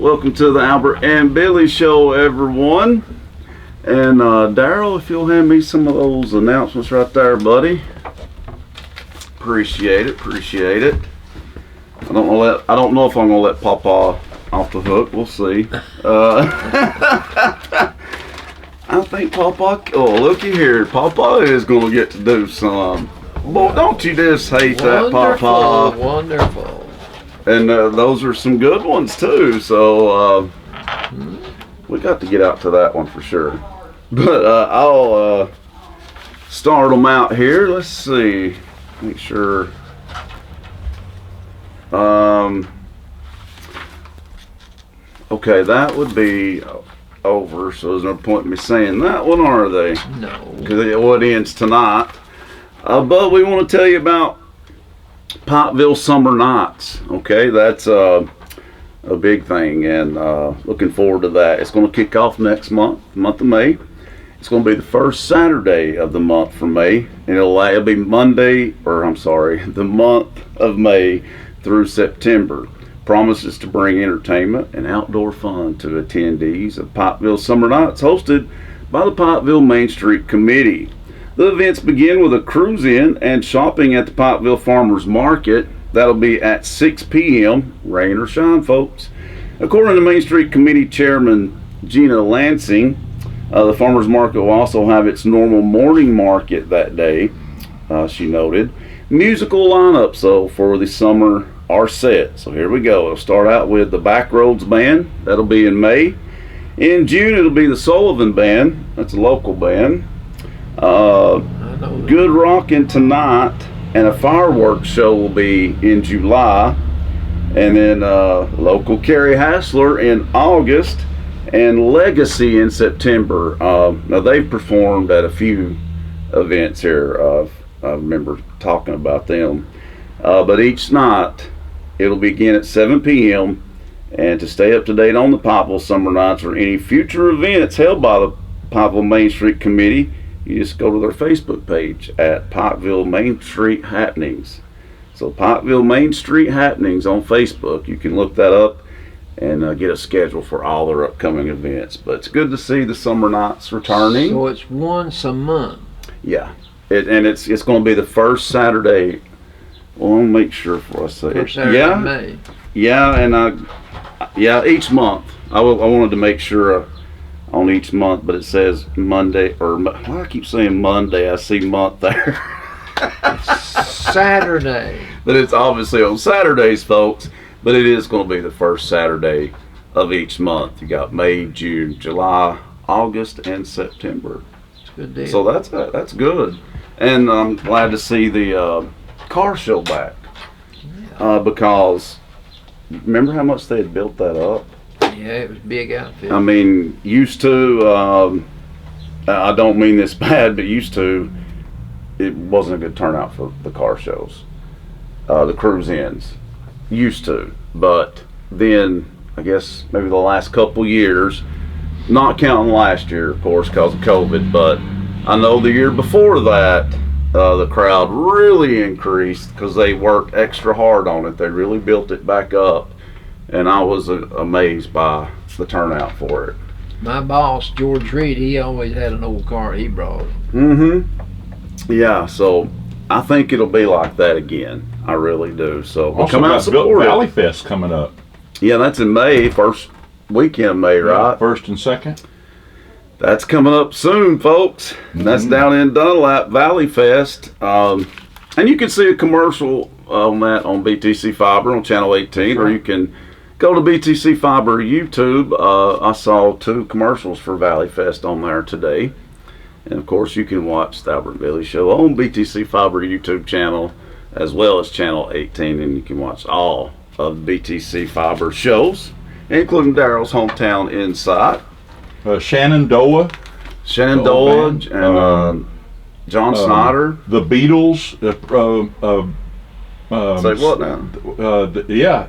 Welcome to the Albert and Billy Show, everyone. And Daryl, if you'll hand me some of those announcements right there, buddy. Appreciate it. I don't know if I'm gonna let Papa off the hook. We'll see. I think Papa. Oh, looky here, Papa is gonna get to do some. Boy, don't you just hate that, Papa? Wonderful. And those are some good ones too. So we got to get out to that one for sure. But I'll start them out here. Let's see. Make sure. Okay, that would be over. So there's no point in me saying that one, are they? No. Because it ends tonight. But we want to tell you about Pikeville Summer Nights. Okay, that's a big thing, and looking forward to that. It's going to kick off next month, the month of May. It's going to be the first Saturday of the month for May, and it'll be the month of May through September. Promises to bring entertainment and outdoor fun to attendees of Pikeville Summer Nights, hosted by the Pikeville Main Street Committee. The events begin with a cruise-in and shopping at the Pikeville Farmers Market. That'll be at 6 p.m., rain or shine, folks. According to Main Street Committee Chairman Gina Lansing, the Farmers Market will also have its normal morning market that day, she noted. Musical lineups, though, for the summer are set. So here we go. It'll start out with the Backroads Band. That'll be in May. In June, it'll be the Sullivan Band. That's a local band. Good Rockin' Tonight and a fireworks show will be in July, and then local Carrie Hassler in August and Legacy in September. Now they've performed at a few events here. I remember talking about them, but each night it'll begin at 7 p.m. and to stay up to date on the Pikeville Summer Nights or any future events held by the Pikeville Main Street Committee, you just go to their Facebook page at Pikeville Main Street Happenings. So Pikeville Main Street Happenings on Facebook. You can look that up and get a schedule for all their upcoming events. But it's good to see the Summer Nights returning. So it's once a month. Yeah, it's going to be the first Saturday. Well, I'll make sure before I say it. First Saturday in May. Yeah, and each month. I wanted to make sure. On each month, but it says Monday, or why do I keep saying Monday? I see month there. Saturday. But it's obviously on Saturdays, folks. But it is going to be the first Saturday of each month. You got May, June, July, August, and September. It's a good deal. So that's good. And I'm glad to see the car show back. Yeah. Because remember how much they had built that up? Yeah, it was a big outfit. I mean, used to, I don't mean this bad, but used to, it wasn't a good turnout for the car shows, the cruise-ins, used to. But then, I guess, maybe the last couple years, not counting last year, of course, because of COVID, but I know the year before that, the crowd really increased because they worked extra hard on it. They really built it back up. And I was amazed by the turnout for it. My boss, George Reed, he always had an old car he brought. Yeah, so I think it'll be like that again. I really do. So also come out and support Valley Fest coming up. Yeah, that's in May, first weekend of May, right? First and second. That's coming up soon, folks. That's down in Dunlap, Valley Fest. And you can see a commercial on that on BTC Fiber on Channel 18, or you can go to BTC Fiber YouTube. I saw 2 commercials for Valley Fest on there today. And of course you can watch the Albert Billy Show on BTC Fiber YouTube channel as well as Channel 18, and you can watch all of the BTC Fiber shows, including Daryl's Hometown Insight. Shenandoah and John Snyder. The Beatles. Say what now?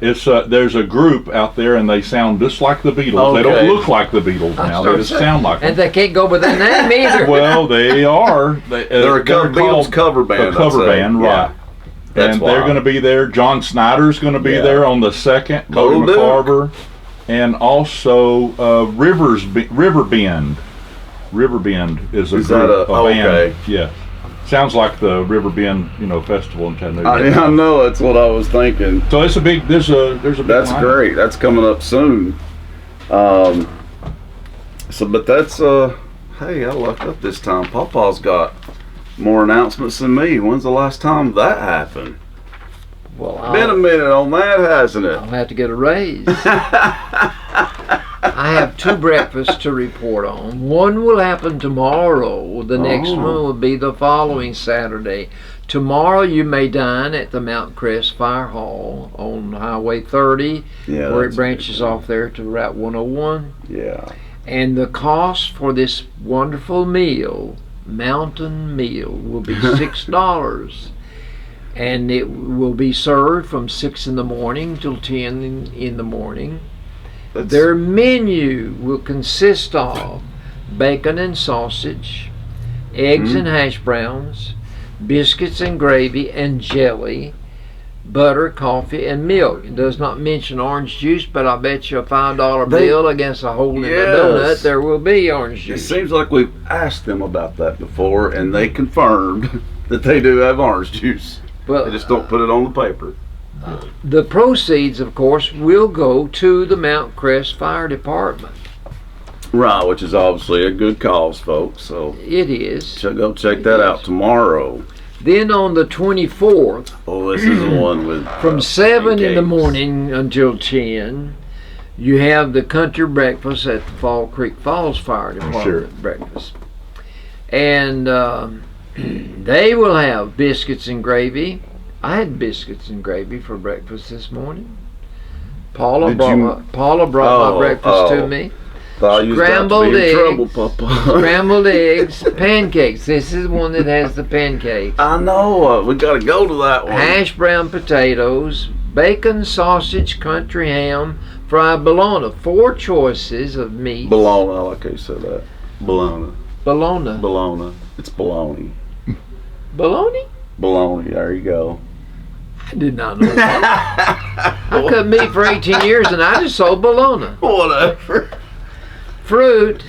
It's there's a group out there, and they sound just like the Beatles. Okay. They don't look like the Beatles now. They just sound like them. And they can't go with that name either. Well, they are. They're a Beatles cover band. A cover band, right? Yeah. And they're going to be there. John Snyder's going to be there on the 2nd. Cody McCarver. and also River Bend. River Bend is a Is group, that a band. okay? Yeah, sounds like the River Bend, festival in Chattanooga. I know, that's what I was thinking. So it's a big. There's a big That's lineup. great. That's coming up soon. But that's hey, I lucked up this time. Pawpaw's got more announcements than me. When's the last time that happened? Well, Been a minute on that, hasn't it? I'll have to get a raise. I have 2 breakfasts to report on. One will happen tomorrow. The next one will be the following Saturday. Tomorrow you may dine at the Mount Crest Fire Hall on Highway 30, where it branches off there to Route 101. Yeah. And the cost for this wonderful meal, mountain meal, will be $6. And it will be served from 6 in the morning till 10 in the morning. Their menu will consist of bacon and sausage, eggs and hash browns, biscuits and gravy and jelly, butter, coffee, and milk. It does not mention orange juice, but I bet you a $5 bill against a hole in the donut, there will be orange juice. It seems like we've asked them about that before, and they confirmed that they do have orange juice. Well, They just don't put it on the paper. the proceeds, of course, will go to the Mount Crest Fire Department. Right, which is obviously a good cause, folks. So It is. go check that out tomorrow. Then on the 24th, Oh, this is the one with from 7 in the pancakes. morning until 10, you have the country breakfast at the Fall Creek Falls Fire Department breakfast. And they will have biscuits and gravy. I had biscuits and gravy for breakfast this morning. Paula brought my breakfast to me. Thought you was about to be in trouble, Papa. Scrambled eggs, pancakes. This is the one that has the pancakes. I know. We got to go to that one. Hash brown potatoes, bacon, sausage, country ham, fried bologna. 4 choices of meat. Bologna, I like how you said that. Bologna. Bologna. Bologna. It's bologna. Bologna? Bologna. There you go. I did not know that. I cut meat for 18 years and I just sold bologna. Whatever. Fruit,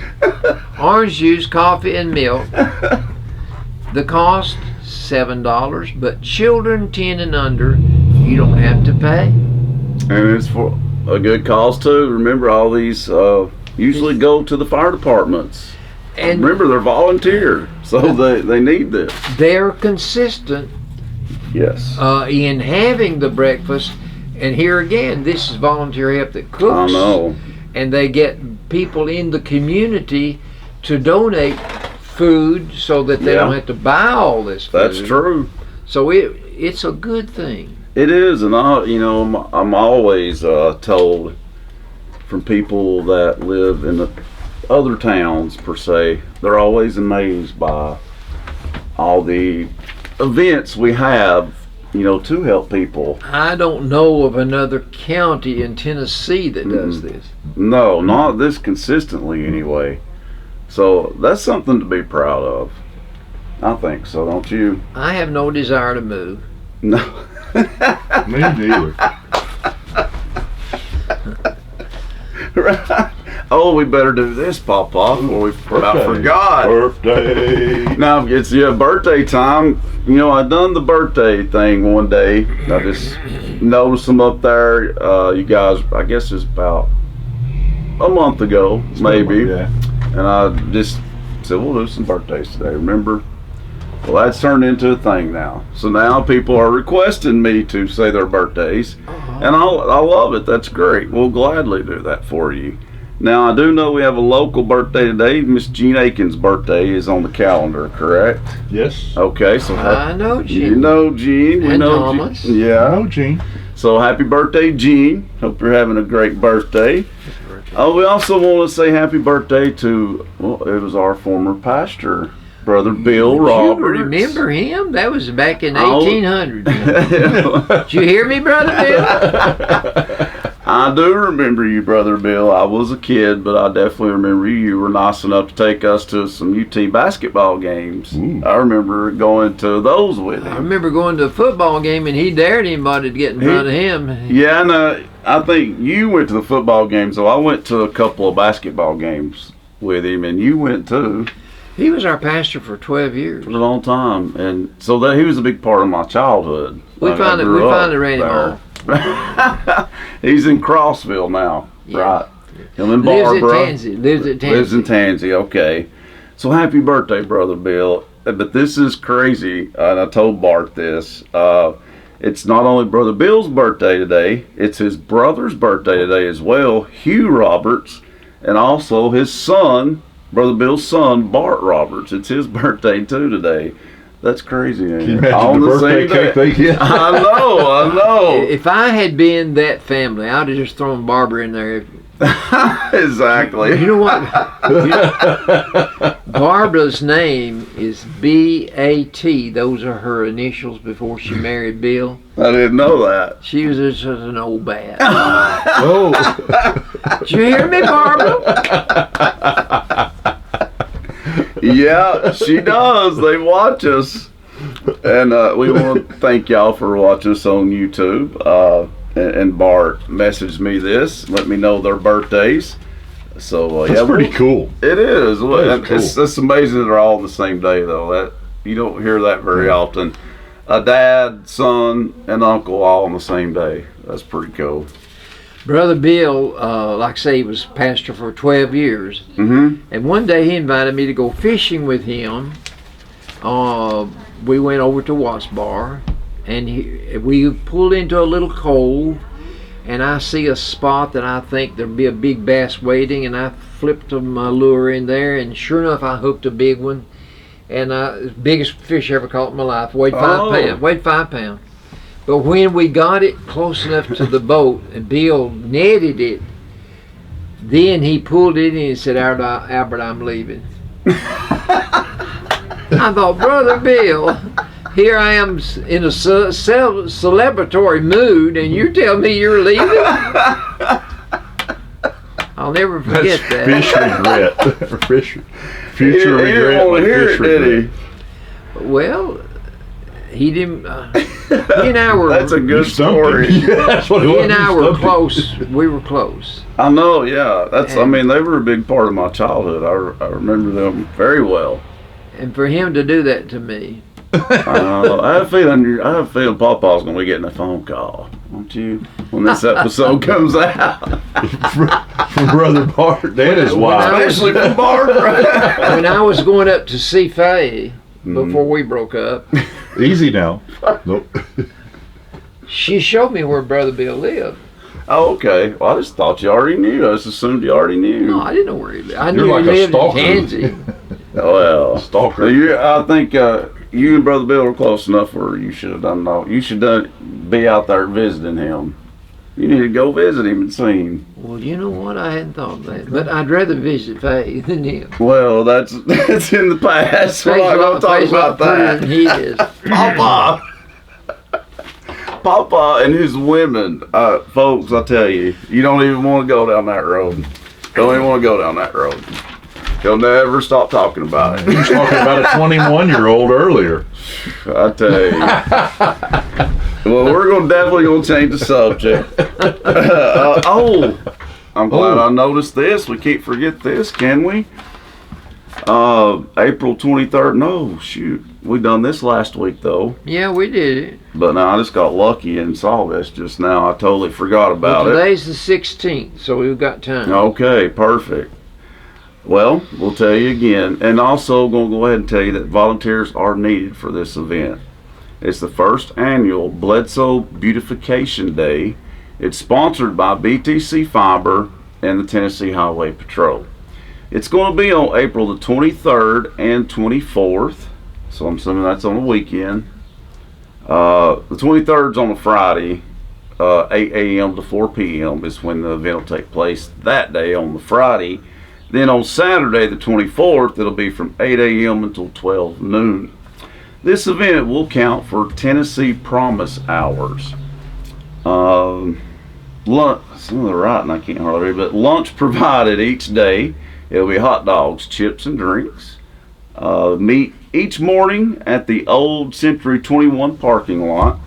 orange juice, coffee, and milk. The cost, $7, but children 10 and under, you don't have to pay. And it's for a good cause too. Remember, all these usually go to the fire departments. And remember, they're volunteer, so they need this. they're consistent Yes. in having the breakfast. And here again, this is volunteer help that cooks. I know. And they get people in the community to donate food so that they don't have to buy all this food. That's true. So it's a good thing. It is, and I'm always told from people that live in the other towns per se, they're always amazed by all the events we have, to help people. I don't know of another county in Tennessee that does this. No, not this consistently anyway. So that's something to be proud of. I think so, don't you? I have no desire to move. No. Me neither. Right. Oh, we better do this, Papa, before we about forgot. Birthday. Now it's birthday time. I done the birthday thing one day. I just noticed them up there. You guys, I guess it's about a month ago, maybe. Yeah. And I just said, we'll do some birthdays today. Remember? Well, that's turned into a thing now. So now people are requesting me to say their birthdays, and I love it. That's great. We'll gladly do that for you. Now, I do know we have a local birthday today. Miss Jean Aiken's birthday is on the calendar, correct? Yes. Okay, so I know Jean. you know Jean. We And know Thomas. Jean. Yeah. Hello, Gene. So happy birthday, Jean. Hope you're having a great birthday. Oh, we also want to say happy birthday to, it was our former pastor, Brother Bill Roberts. You remember him? That was back in Oh. 1800. Did you hear me, Brother Bill? I do remember you, Brother Bill. I was a kid, but I definitely remember you. You were nice enough to take us to some UT basketball games. Ooh. I remember going to those with I him. remember going to a football game and he dared anybody to get in front of him. Yeah, and I think you went to the football game, so I went to a couple of basketball games with him, and you went too. He was our pastor for 12 years. For a long time, and so that he was a big part of my childhood. We finally ran him off. He's in Crossville now, Yeah. right? Him and Lives Barbara. at Tansy. Lives at Tansy. Lives in Tansy, okay. So happy birthday, Brother Bill. But this is crazy, and I told Bart this. It's not only Brother Bill's birthday today, it's his brother's birthday today as well, Hugh Roberts, and also his son, Brother Bill's son, Bart Roberts. It's his birthday too today. That's crazy. Can you imagine the birthday cake they get? I know. If I had been that family, I'd have just thrown Barbara in there. Exactly. You know what? Barbara's name is B.A.T. Those are her initials before she married Bill. I didn't know that. She was just an old bat. Oh. Did you hear me, Barbara? Yeah, she does. They watch us. And we want to thank y'all for watching us on YouTube. And Bart messaged me this, let me know their birthdays. So That's pretty cool. It is. That is cool. It's amazing that they're all on the same day, though. That you don't hear that very often. A dad, son, and uncle all on the same day. That's pretty cool. Brother Bill, like I say, he was pastor for 12 years. Mm-hmm. And one day he invited me to go fishing with him. We went over to Watts Bar, and we pulled into a little cove, and I see a spot that I think there'd be a big bass waiting, and I flipped my lure in there, and sure enough, I hooked a big one. And biggest fish I ever caught in my life. Weighed 5 pounds. Weighed 5 pounds. But when we got it close enough to the boat and Bill netted it, then he pulled it in and said, Albert, I'm leaving. I thought, Brother Bill, here I am in a celebratory mood and you tell me you're leaving? I'll never forget that. Fish regret. Future He regret. didn't want to hear Fish it, did regret. Well, he didn't. He and I were. That's a good story. Yeah, that's what it was. He and I were close. We were close. I know, yeah. I mean, they were a big part of my childhood. I remember them very well. And for him to do that to me. I have a feeling Pawpaw's going to be getting a phone call, won't you? When this episode comes out. From Brother Bart. That is wild. Especially from Barbara. When I was going up to see Faye before we broke up, Easy now. Nope. she showed me where Brother Bill lived. Oh, okay. Well, I just thought you already knew. I just assumed you already knew. No, I didn't know where he lived. I You're knew like he a lived stalker. in Tansy. Well, Stalker. I think you and Brother Bill were close enough where you should have done all. You should be out there visiting him. You need to go visit him and see him. Well, you know what? I hadn't thought of that. But I'd rather visit Faye than him. Well, that's in the past. We're not going to talk about that. He is. Papa and his women, folks, I tell you, you don't even want to go down that road. Don't even want to go down that road. He'll never stop talking about it. He was talking about a 21-year-old earlier. I tell you. Well, we're definitely going to change the subject. I'm glad I noticed this. We can't forget this, can we? April 23rd. No, shoot. We done this last week, though. Yeah, we did it. But now I just got lucky and saw this just now. I totally forgot about Well, it. today's the 16th, so we've got time. Okay, perfect. Well, we'll tell you again. And also going to go ahead and tell you that volunteers are needed for this event. It's the first annual Bledsoe Beautification Day. It's sponsored by BTC Fiber and the Tennessee Highway Patrol. It's going to be on April the 23rd and 24th. So I'm assuming that's on a weekend. The 23rd is on a Friday. 8 a.m. to 4 p.m. is when the event will take place that day on the Friday. Then on Saturday the 24th, it'll be from 8 a.m. until 12 noon. This event will count for Tennessee Promise Hours. lunch. Some of the writing I can't hardly read, but lunch provided each day. It'll be hot dogs, chips, and drinks. Meet each morning at the old Century 21 parking lot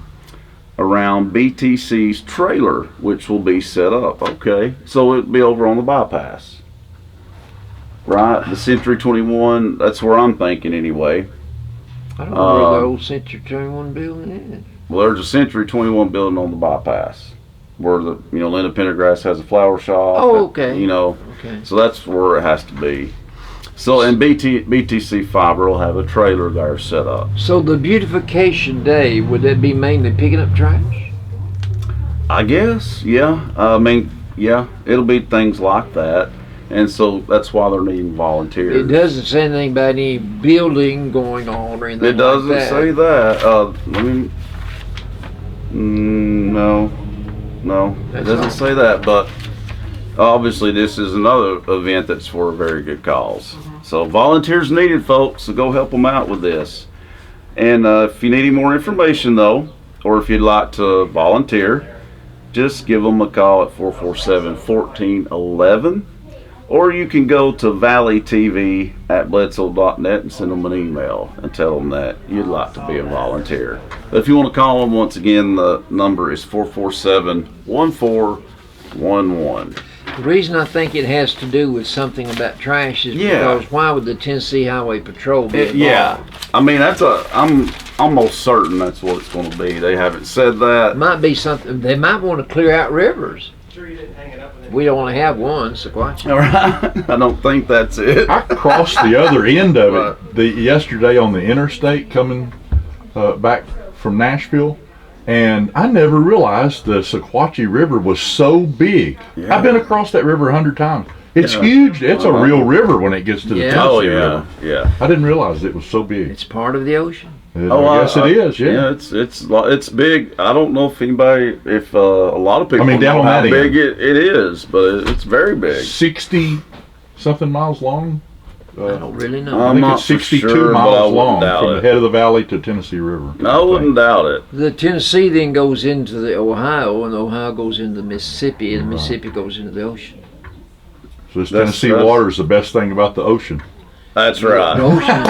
around BTC's trailer, which will be set up. Okay, so it'll be over on the bypass, right? The Century 21. That's where I'm thinking anyway. I don't know where the old Century 21 building is. Well, there's a Century 21 building on the bypass where the Linda Pendergrass has a flower shop. Oh, okay. Okay. So that's where it has to be. So, and BTC Fiber will have a trailer there set up. So the beautification day, would that be mainly picking up trash? I guess, yeah. Yeah, it'll be things like that. And so that's why they're needing volunteers. It doesn't say anything about any building going on or anything It doesn't like that. say that. No, it doesn't say that. But obviously, this is another event that's for very good cause. So volunteers needed, folks. So go help them out with this. And if you need any more information, though, or if you'd like to volunteer, just give them a call at 447-1411. Or you can go to valleytv@bledsoe.net and send them an email and tell them that you'd like to be a volunteer. But if you want to call them, once again, the number is 447-1411. The reason I think it has to do with something about trash is because why would the Tennessee Highway Patrol be involved? Yeah, I mean, I'm almost certain that's what it's going to be. They haven't said that. It might be something, they might want to clear out rivers. Sure you didn't hang it up in We don't want to have one, Sequatchie. All right, I don't think that's it. I crossed the other end of it yesterday on the interstate coming back from Nashville, and I never realized the Sequatchie River was so big. Yeah. I've been across that river 100 times. It's huge. It's a real river when it gets to the Tennessee Oh River. yeah. I didn't realize it was so big. It's part of the ocean. Yes, it is. Yeah. It's big. I don't know if a lot of people down know on how that big it is, but it's very big. 60 something miles long. I don't really know. I I'm think not it's 62 for sure, but I miles wouldn't long doubt from the it. head of the valley to Tennessee River. I wouldn't doubt it. The Tennessee then goes into the Ohio, and the Ohio goes into the Mississippi, and the Mississippi goes into the ocean. So this Tennessee water is the best thing about the ocean. That's The right. ocean,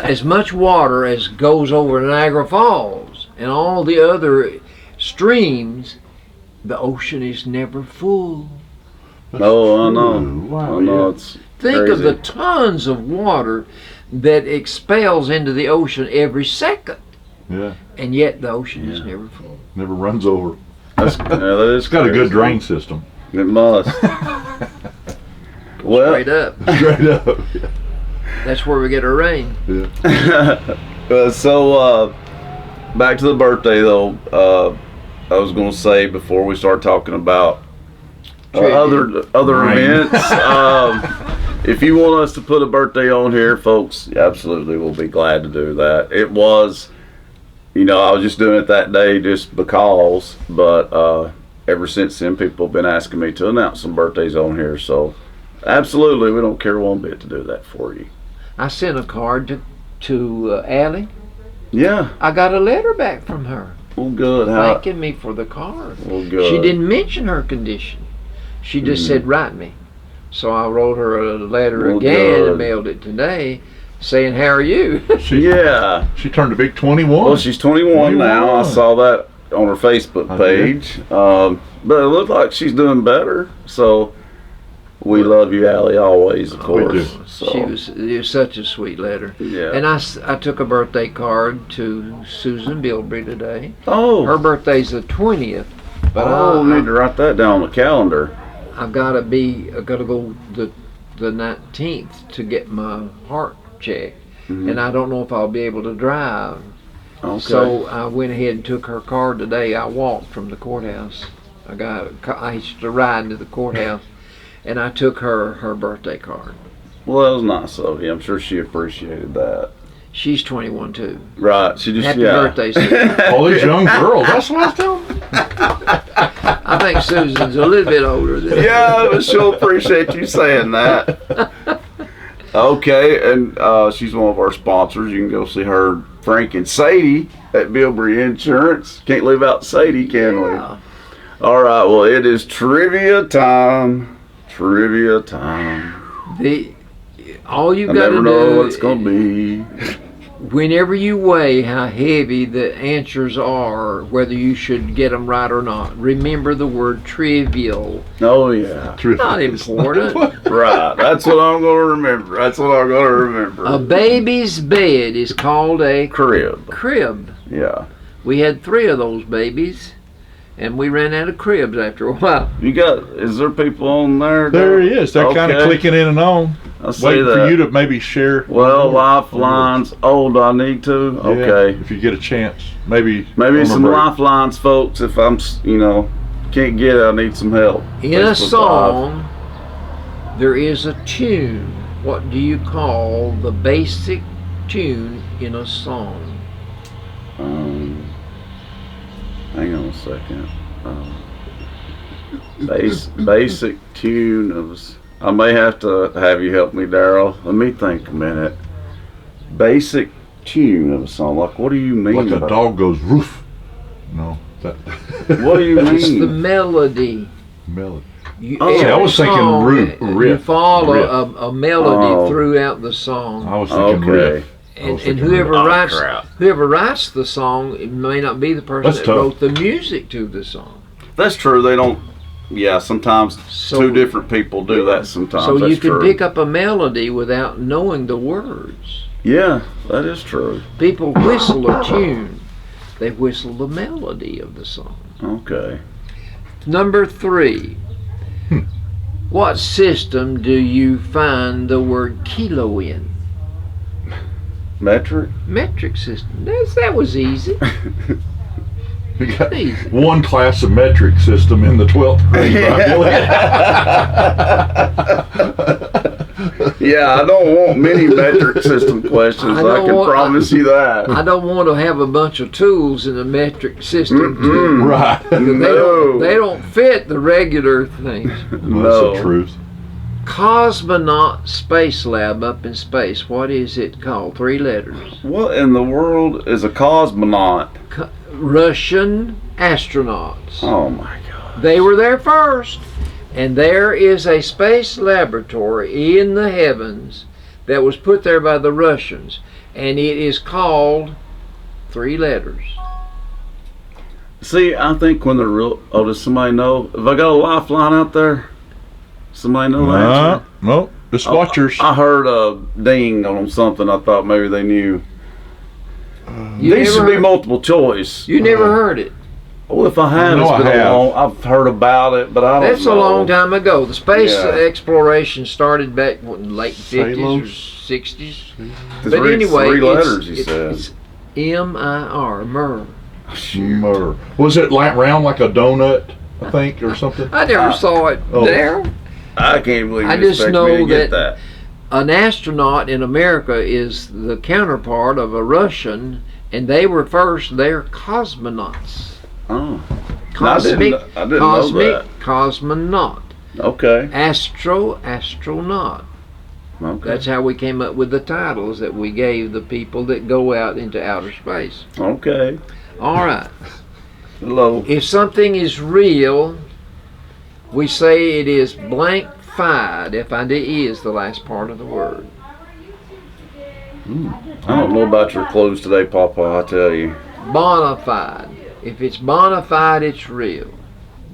as much water as goes over Niagara Falls and all the other streams, the ocean is never full. Oh, I know. Wow, I know. yeah. It's Think of crazy. the tons of water that expels into the ocean every second, Yeah, and yet the ocean is never full. never runs over. That is It's got a good crazy. drain system. It must. Well, Straight up. Straight up. That's where we get our rain. so back to the birthday though. I was going to say before we start talking about other Right. events. If you want us to put a birthday on here, folks, absolutely, we'll be glad to do that. It was, I was just doing it that day just because, but ever since then, people have been asking me to announce some birthdays on here. So, absolutely, we don't care one bit to do that for you. I sent a card to Allie. Yeah, I got a letter back from her well, good. thanking me for the card. Well, good. She didn't mention her condition. She just said, write me. So I wrote her a letter Well, again good. and mailed it today saying, how are you? Yeah. She turned a big 21. Well, she's 21 now. I 21. saw that on her Facebook I page. But it looked like she's doing better. So we love you, Allie, always, of We course. do. So, It was such a sweet letter. yeah. And I took a birthday card to Susan Bilbrey today. oh, Her birthday's the 20th. But I need to write that down on the calendar. I've got to go the 19th to get my heart checked. And I don't know if I'll be able to drive. Okay. So I went ahead and took her card today. I walked from the courthouse. I used to ride to the courthouse, and I took her birthday card. Well, that was nice of you. I'm sure she appreciated that. She's 21 too. Right. She just, Happy yeah. birthday, Susan. All these young girls. That's what I was telling you. I think Susan's a little bit older than Yeah, but she'll appreciate you saying that. Okay, and she's one of our sponsors. You can go see her, Frank and Sadie, at Bilbrey Insurance. Can't leave out Sadie, can we? Yeah. All right, well, it is trivia time. Trivia time. All you I got to never do, know what it's going to be. whenever you weigh how heavy the answers are, whether you should get them right or not, remember the word trivial. Oh, yeah. Not important. Right. That's what I'm going to remember. That's what I'm going to remember. A baby's bed is called a crib. crib. Yeah. We had 3 of those babies, and we ran out of cribs after a while. Is there people on there? There he is. They're kind of clicking in and on. I see Waiting that. for you to maybe share. Well, lifelines. Oh, do I need to? Yeah, Okay. if you get a chance, maybe Some lifelines, folks. If I'm, can't get it, I need some help. In a song, there is a tune. What do you call the basic tune in a song? Hang on a second. Basic tune of. I may have to have you help me, Daryl. Let me think a minute. Basic tune of a song. Like, what do you mean? Like a dog goes roof. No. What do you mean? It's the melody. Melody. See, I was thinking riff. You follow a melody throughout the song. I was thinking riff. And whoever writes the song, it may not be the person that wrote the music to the song. That's true. They don't. Yeah, sometimes 2 different people do that. Sometimes. So that's you can true. pick up a melody without knowing the words. Yeah, that is true. People whistle a tune. They whistle the melody of the song. Okay. Number 3. What system do you find the word kilo in? Metric? Metric system. That was easy. We got one class of metric system in the 12th grade. Yeah, I don't want many metric system questions. I can promise you that. I don't want to have a bunch of tools in a metric system. Right. They don't fit the regular things. That's the truth. Cosmonaut Space Lab up in space. What is it called? 3 letters. What in the world is a cosmonaut? Russian astronauts. Oh my God. They were there first. And there is a space laboratory in the heavens that was put there by the Russians. And it is called 3 letters. See, I think when they're real. Oh, does somebody know? Have I got a lifeline out there? Somebody know the answer? No, the Squatchers. I heard a ding on something. I thought maybe they knew. These should be multiple choice. You never heard it. Well, if I have, it's been I've heard about it, but I don't know. That's a long time ago. The space exploration started back in late 50s or 60s. But anyway, 3 letters, he says. It's M-I-R, Myrrh. Myrrh. Was it round like a donut, I think, or something? I never saw it there. I can't believe I you just expect know me to get that. An astronaut in America is the counterpart of a Russian, and they were first. They're cosmonauts. Oh, Cosmic, I didn't know that. Cosmonaut. Okay. Astronaut. Okay. That's how we came up with the titles that we gave the people that go out into outer space. Okay. All right. Hello. If something is real, we say it is blank-fied. F-I-D-E is the last part of the word. I don't know about your clothes today, Papa, I tell you. Bona fide. If it's bona fide, it's real.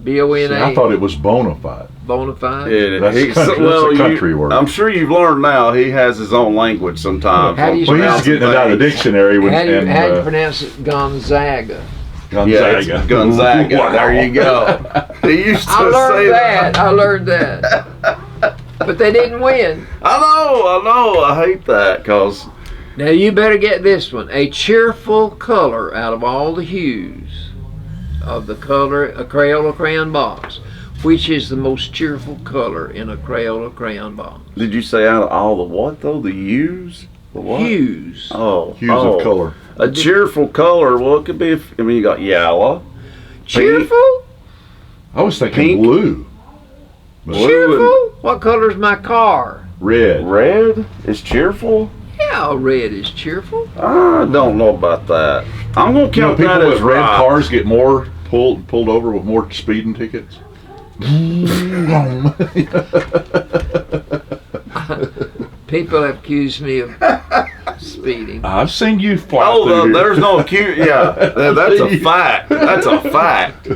B-O-N-A. I thought it was bona fide. Bona fide? That's a country word. I'm sure you've learned now he has his own language sometimes. How do you he's getting it out of the dictionary. How do you pronounce it? Gonzaga. Yeah, Gonzaga. There you go. He used to say that. I learned that. But they didn't win. I know. I hate that because. Now you better get this one. A cheerful color out of all the hues of the color, a Crayola crayon box. Which is the most cheerful color in a Crayola crayon box? Did you say out of all the what though? The hues? The what? Hues. Oh. Hues of color. A cheerful color. Well, it could be. You got yellow. Cheerful? I was thinking pink. Blue. Cheerful? What color's my car? Red. Red is cheerful? Yeah, red is cheerful. I don't know about that. I'm gonna count that as with red cars get more pulled over with more speeding tickets? People have accused me of speeding. I've seen you fly Oh, through here. there's no cue. Yeah, that's a fact. That's a fact.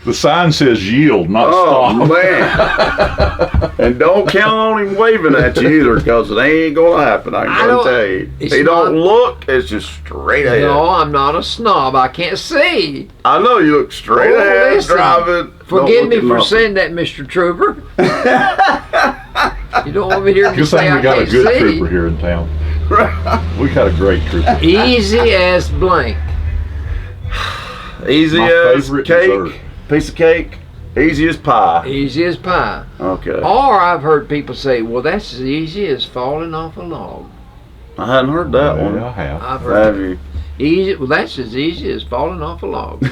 The sign says yield, not Oh stop. man! And don't count on him waving at you either, because it ain't gonna happen. I can tell you. it's He don't not- look. It's just straight ahead. No, I'm not a snob. I can't see. I know you look straight Oh, ahead listen. driving. Forgive Don't me look at for nothing. saying that, Mr. Trooper. You don't want me to hear me Good say thing I we got a can't good see. trooper here in town. We got a great trooper. Easy as blank. Easy My as favorite cake. dessert. Piece of cake. Easy as pie. Easy as pie. Okay. Or I've heard people say, well, that's as easy as falling off a log. I hadn't heard that one. Yeah, I have. I've heard Have that. you? Easy. Well, that's as easy as falling off a log.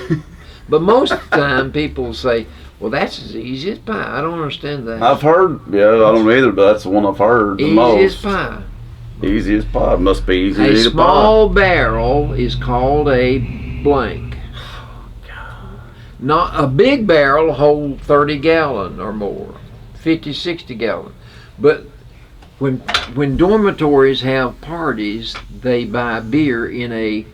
But most of the time, people say, well, that's as easy as pie. I don't understand that. I've heard. Yeah, I don't either, but that's the one I've heard the Easy most. as pie. Easy as pie. Must be easy to A eat a pie. small barrel is called a blank. Not a big barrel hold 30 gallon or more, 50, 60 gallon. But when dormitories have parties, they buy beer in a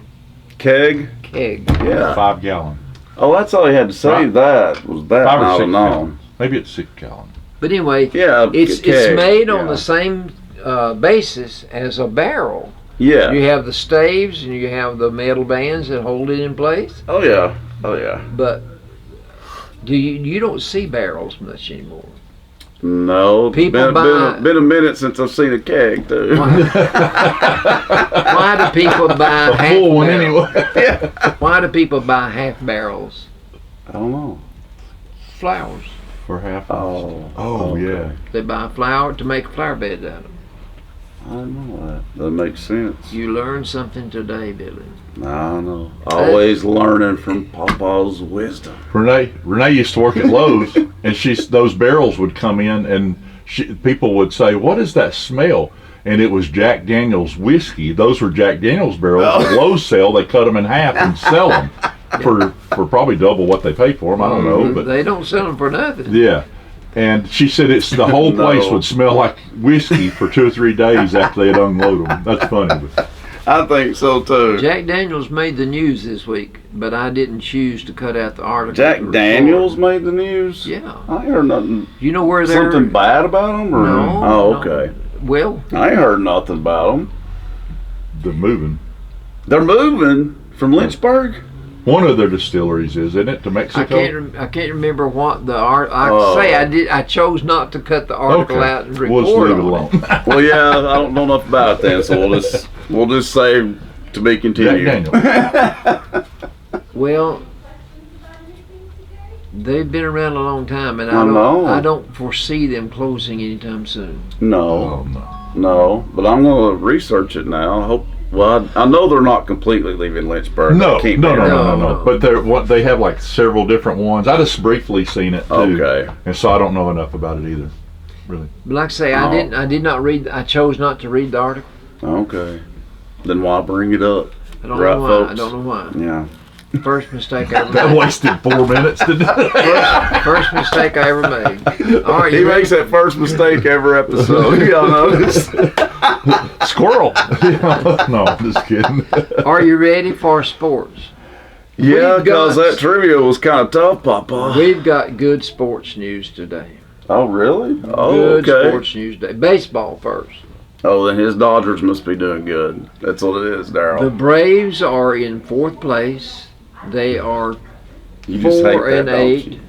Keg. keg. Yeah. 5 gallon. Oh, that's all he had to say. Right. That was that. 5 or I 6 don't gallon. know. Maybe it's 6 gallon. But anyway, Yeah. it's keg. made on Yeah. the same basis as a barrel. Yeah. You have the staves and you have the metal bands that hold it in place. Oh yeah. Oh yeah. But you don't see barrels much anymore. No. It's People buy- been a minute since I've seen a keg too. Why do people buy A half full one barrels? anyway. Why do people buy half barrels? I don't know. Flowers. For half. Oh. Oh, okay. yeah. They buy flour to make flower beds out of them. I don't know that. That makes sense. You learned something today, Billy. I know. Always learning from Papa's wisdom. Renee used to work at Lowe's, and those barrels would come in, and people would say, "What is that smell?" And it was Jack Daniel's whiskey. Those were Jack Daniel's barrels. At Lowe's sell, they cut them in half and sell them for probably double what they pay for them. I don't know, but They don't sell them for nothing. yeah. And she said the whole place No. would smell like whiskey for 2 or 3 days after they'd unload them. That's funny. But I think so too. Jack Daniels made the news this week, but I didn't choose to cut out the article. Jack to report. Daniels made the news. Yeah. I ain't heard nothing. You know where they're... Something bad about him, or No. Oh, no. okay. Well, I ain't heard nothing about them. they're moving. They're moving from Lynchburg. One of their distilleries is, isn't it, to I Mexico? can't remember what the art. Oh. I chose not to cut the article out and report We'll just leave it on alone. Well, yeah, I don't know enough about it then, so we'll just say to be Jack continued. Daniel. Well, they've been around a long time, and I know. I don't foresee them closing anytime soon. No, Oh no. no, but I'm gonna research it now. I hope. Well, I know they're not completely leaving Lynchburg. No, They keep no, no, around. no, no, No. no. But they have like several different ones. I just briefly seen it too. Okay. And so I don't know enough about it either. Really. But like I say, Oh. I did not read. I chose not to read the article. Okay. Then why bring it up? I don't Right, know why. folks? I don't know why. Yeah. First mistake I ever That made. wasted 4 minutes, didn't it? First mistake I ever made. All right, He you makes ready? that first mistake every episode. Y'all notice? Squirrel. No, I'm just kidding. Are you ready for sports? Yeah, We've because got- that trivia was kind of tough, Papa. We've got good sports news today. Oh, really? Oh, Good okay. sports news today. Baseball first. Oh, then his Dodgers must be doing good. That's what it is, The Daryl. Braves are in 4th place. They are You just hate 4 that, and don't 8. you?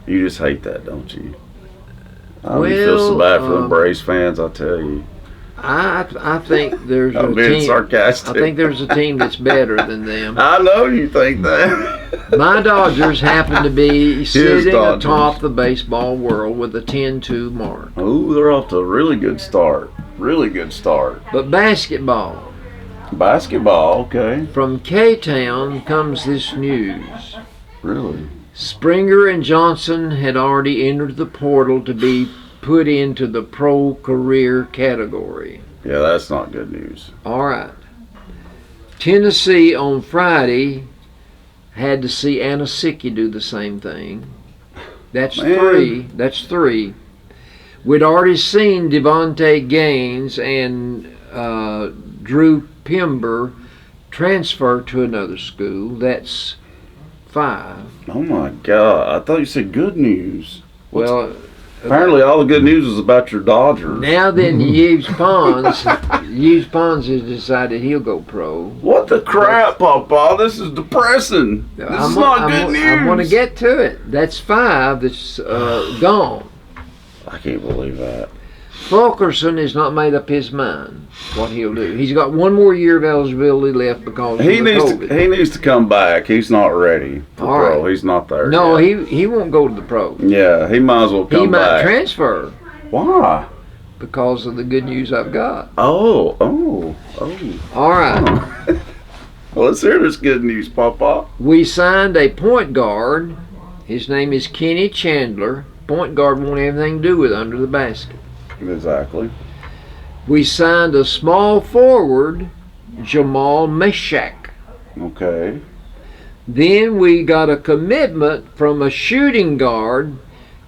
You just hate that, don't you? Oh, you feel so Well, bad for the Braves fans, I tell you. I think there's a I'm being team. sarcastic. I think there's a team that's better than them. I know you think that. My Dodgers happen to be sitting Dodgers. atop the baseball world with a 10-2 mark. Oh, they're off to a really good start. Really good start. But basketball. Basketball, okay. From K-Town comes this news. Really? Springer and Johnson had already entered the portal to be put into the pro career category. Yeah, that's not good news. All right. Tennessee on Friday Had to see Anasicki do the same thing. That's Man. 3. That's 3. We'd already seen Devontae Gaines and Drew Pember transfer to another school. That's 5. Oh my God! I thought you said good news. Well, Apparently, all the good news is about your Dodgers. now then, Hughes Pons has decided he'll go pro. What the crap, Papa? This is depressing. This is not good news. I'm going to get to it. That's 5 that's gone. I can't believe that. Fulkerson has not made up his mind what he'll do. He's got 1 more year of eligibility left because of He the needs COVID. to. He needs to come back. He's not ready for All pro. right. He's not there. No, yet. he won't go to the pro. Yeah, he might as well come He might back. transfer Why? because of the good news I've got. Oh. All right. Oh. Well, let's hear this good news, Papa. We signed a point guard. His name is Kenny Chandler. Point guard won't have anything to do with under the basket. Exactly. We signed a small forward, Jamal Meshach. Okay. Then we got a commitment from a shooting guard,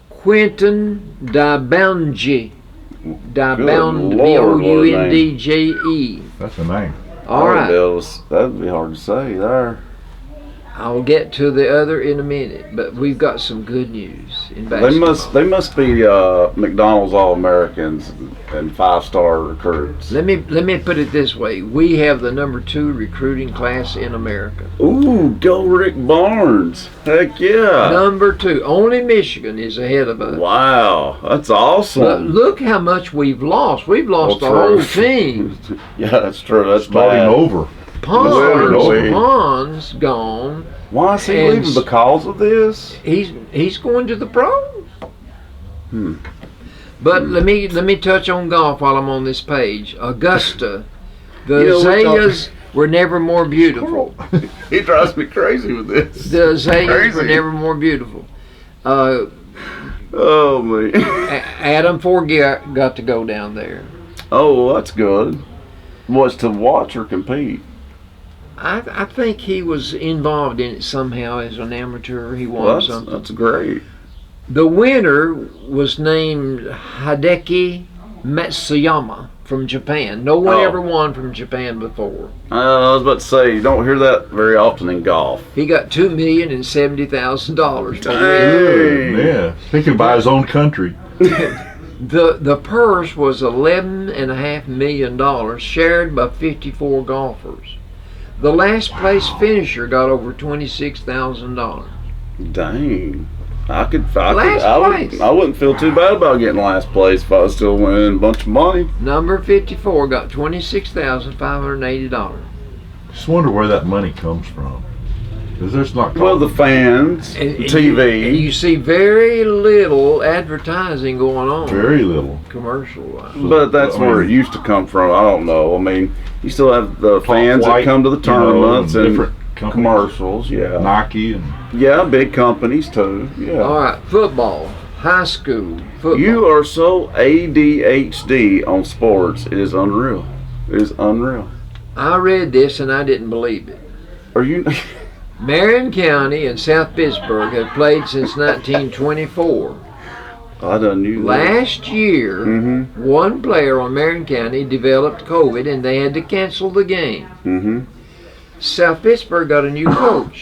Quentin Diboundje. Dibound, Lord, what a name. Boundje. That's a name. All right. That'd be hard to say there. I'll get to the other in a minute, but we've got some good news in basketball. They must be McDonald's All-Americans and 5-star recruits. Let me put it this way: we have the number 2 recruiting class in America. Ooh, go Rick Barnes. Heck yeah. Number 2. Only Michigan is ahead of us. Wow, that's awesome. But look how much we've lost. We've lost the Well, whole true. team. Yeah, that's true. That's Starting bad. over. Literally. Pons gone. Why is he And leaving because of this? He's going to the pros. Hmm. But let me touch on golf while I'm on this page. Augusta, the You know, we azaleas were never more beautiful. He drives me crazy with this. The azaleas were Crazy. never more beautiful. Oh man. Adam Forget got to go down there. Oh, that's good. Was to watch or compete? I think he was involved in it somehow as an amateur. He won Well, something. that's great. The winner was named Hideki Matsuyama from Japan. No one Oh. ever won from Japan before. I was about to say, you don't hear that very often in golf. He got $2,070,000 for winning. Dang. Yeah. He can buy his own country. The purse was $11.5 million, shared by 54 golfers. The last place finisher got over $26,000. Dang. I wouldn't feel too bad about getting last place if I was still winning a bunch of money. Number 54 got $26,580. Just wonder where that money comes from. Because there's not. Well, the fans, TV. You see very little advertising going on. Very little. Commercial-wise. But that's I mean, where it used to come from. I don't know. I mean, you still have the fans that Flight, come to the tournaments and and different companies. commercials. Yeah. Nike and Yeah, big companies too. Yeah. All right, football, high school football. You are so ADHD on sports. It is unreal. It is unreal. I read this and I didn't believe it. Are you? Marion County and South Pittsburgh have played since 1924. I done knew that. Last year, one player on Marion County developed COVID and they had to cancel the game. Mm-hmm. South Pittsburgh got a new coach.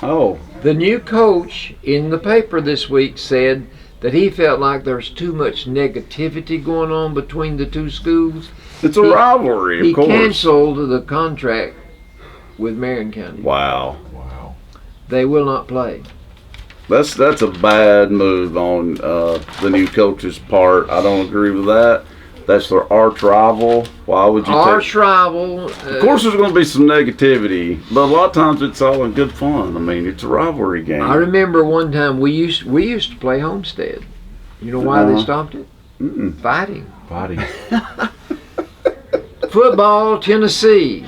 Oh. The new coach in the paper this week said that he felt like there's too much negativity going on between the two schools. It's a rivalry, He of course. canceled the contract with Marion County. Wow. wow. They will not play. That's a bad move on the new coach's part. I don't agree with that. That's their arch rival. Why would you Arch rival. Of course there's going to be some negativity, but a lot of times it's all in good fun. I mean, it's a rivalry game. I remember one time we used to play Homestead. You know why they stopped it? Fighting. Football, Tennessee.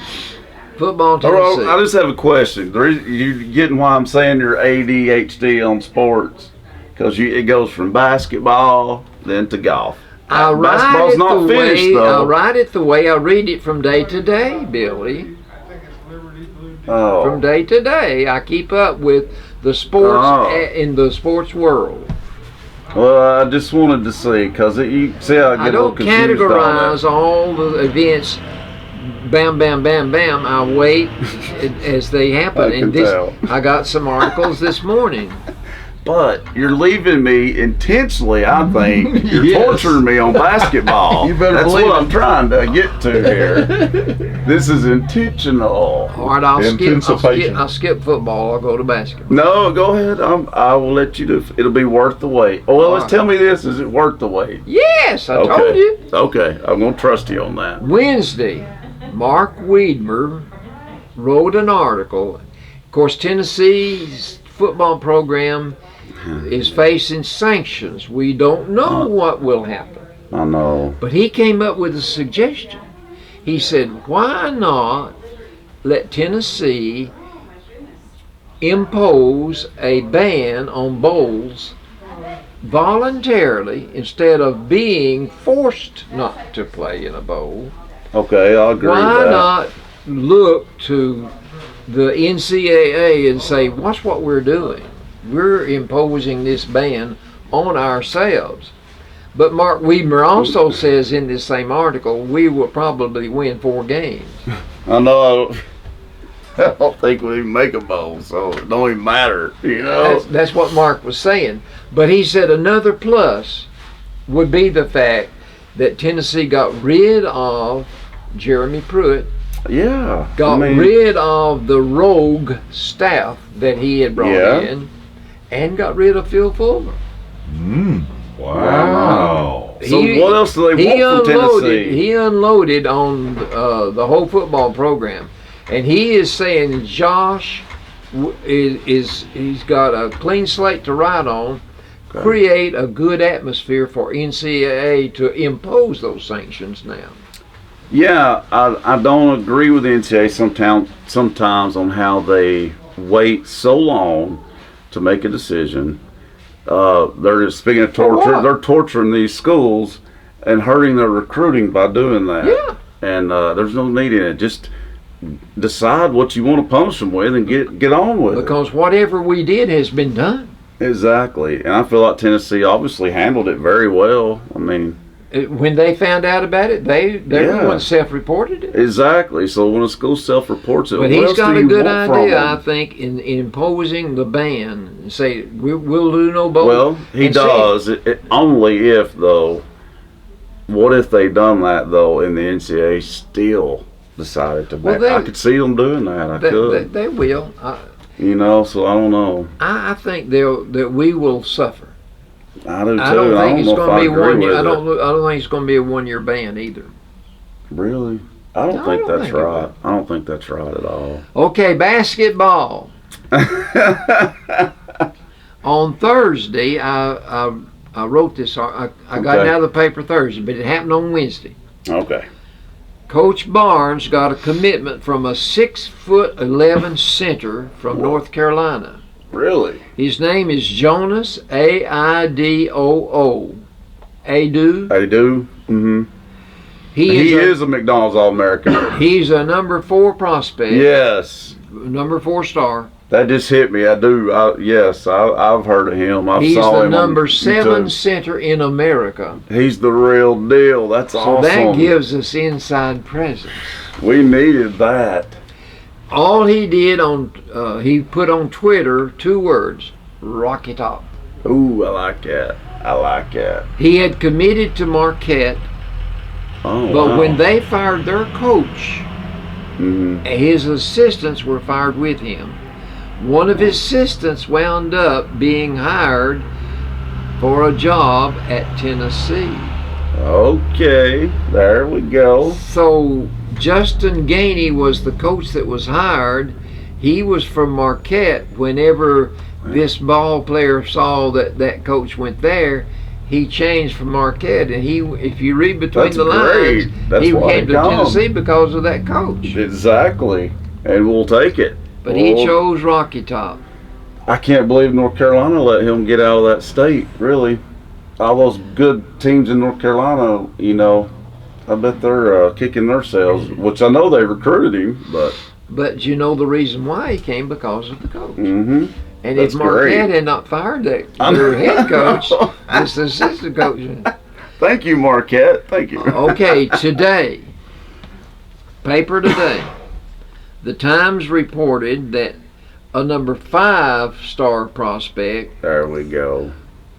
Football, Tennessee. I just have a question. You getting why I'm saying you're ADHD on sports? Because it goes from basketball then to golf. I'll write Basketball's it not finished, though. I'll write it the way I read it from day to day, Billy. Oh. From day to day, I keep up with the sports in the sports world. Well, I just wanted to see, because you see how I get I a little don't confused categorize on all the events. Bam, bam, bam, bam. I wait as they happen. I can tell. I got some articles this morning. that. But you're leaving me intentionally, I think. You're Yes. torturing me on basketball. You better That's believe what it. I'm trying to get to here. This is intentional. All right, Anticipation. I'll skip football. I'll go to basketball. No, go ahead. I will let you do. It'll be worth the wait. Oh, well, All let's right. tell me this: is it worth the wait? Yes, I Okay. told you. Okay, I'm gonna trust you on that. Wednesday, Mark Wiedmer wrote an article. Of course, Tennessee's football program is facing sanctions. We don't know what will happen. I know. But he came up with a suggestion. He said, why not let Tennessee impose a ban on bowls voluntarily instead of being forced not to play in a bowl? Okay, I'll agree with Why that. not look to the NCAA and say, watch what we're doing. We're imposing this ban on ourselves. But Mark Wiedmer also says in this same article, we will probably win 4 games. I know. I don't think we even make a bowl, so it don't even matter. You know. That's what Mark was saying. But he said another plus would be the fact that Tennessee got rid of Jeremy Pruitt, Yeah. got rid of the rogue staff that he had brought in, and got rid of Phil Fulmer. Wow. So what else do they want from Tennessee? He unloaded on the whole football program, and he is saying Josh he's got a clean slate to write on. Okay. Create a good atmosphere for NCAA to impose those sanctions now. Yeah, I don't agree with the NCAA sometimes on how they wait so long to make a decision. They're just, speaking of torture, they're torturing these schools and hurting their recruiting by doing that. Yeah. And there's no need in it. Just decide what you want to punish them with and get on with it. Because whatever we did has been done. Exactly. And I feel like Tennessee obviously handled it very well. I mean, When they found out about it, they were the ones self-reported it. exactly. So when a school self-reports it, But what he's else got do a you good want from idea, I them? think, in imposing the ban and say we'll do no bowl. Well, he And does. It only if, though. What if they done that, though, and the NCAA still decided to ban? I could see them doing that. I could. They will. You know, so I don't know. I think that we will suffer. I do too. I don't think it's know if going I to be agree one year. with I it. don't think it's going to be a 1-year ban either. Really? I don't No, I think don't that's think it right. will. I don't think that's right at all. Okay, basketball. On Thursday, I wrote this. I got it Okay. out of the paper Thursday, but it happened on Wednesday. Okay. Coach Barnes got a commitment from a 6'11" center from North Carolina. Really? His name is Jonas Aidoo. Aidoo. I do. Mm-hmm. He is a McDonald's All-American. He's a number 4 prospect. Yes. Number 4 star. That just hit me. I do. I've heard of him. He's saw the him number on 7 YouTube. center in America. He's the real deal. That's So awesome. that gives us inside presence. We needed that. All he did he put on Twitter 2 words: Rocky Top. Ooh, I like that. I like that. He had committed to Marquette, Oh, but wow. when they fired their coach, Mhm. his assistants were fired with him. One of his assistants wound up being hired for a job at Tennessee. Okay, there we go. So Justin Gainey was the coach that was hired. He was from Marquette. Whenever this ball player saw that coach went there, he changed from Marquette, and if you read between That's the lines, great. That's he why came he to come. Tennessee because of that coach. Exactly, and we'll take it. But he Well, chose Rocky Top. I can't believe North Carolina let him get out of that state. Really, all those good teams in North Carolina, you know, I bet they're kicking themselves. Which I know they recruited him, but But you know the reason why he came, because of the coach. Mm-hmm. And That's if Marquette great. had not fired their head coach, this assistant coach. Thank you, Marquette. Thank you. Okay, today, paper today, the Times reported that a number 5-star prospect, There we go.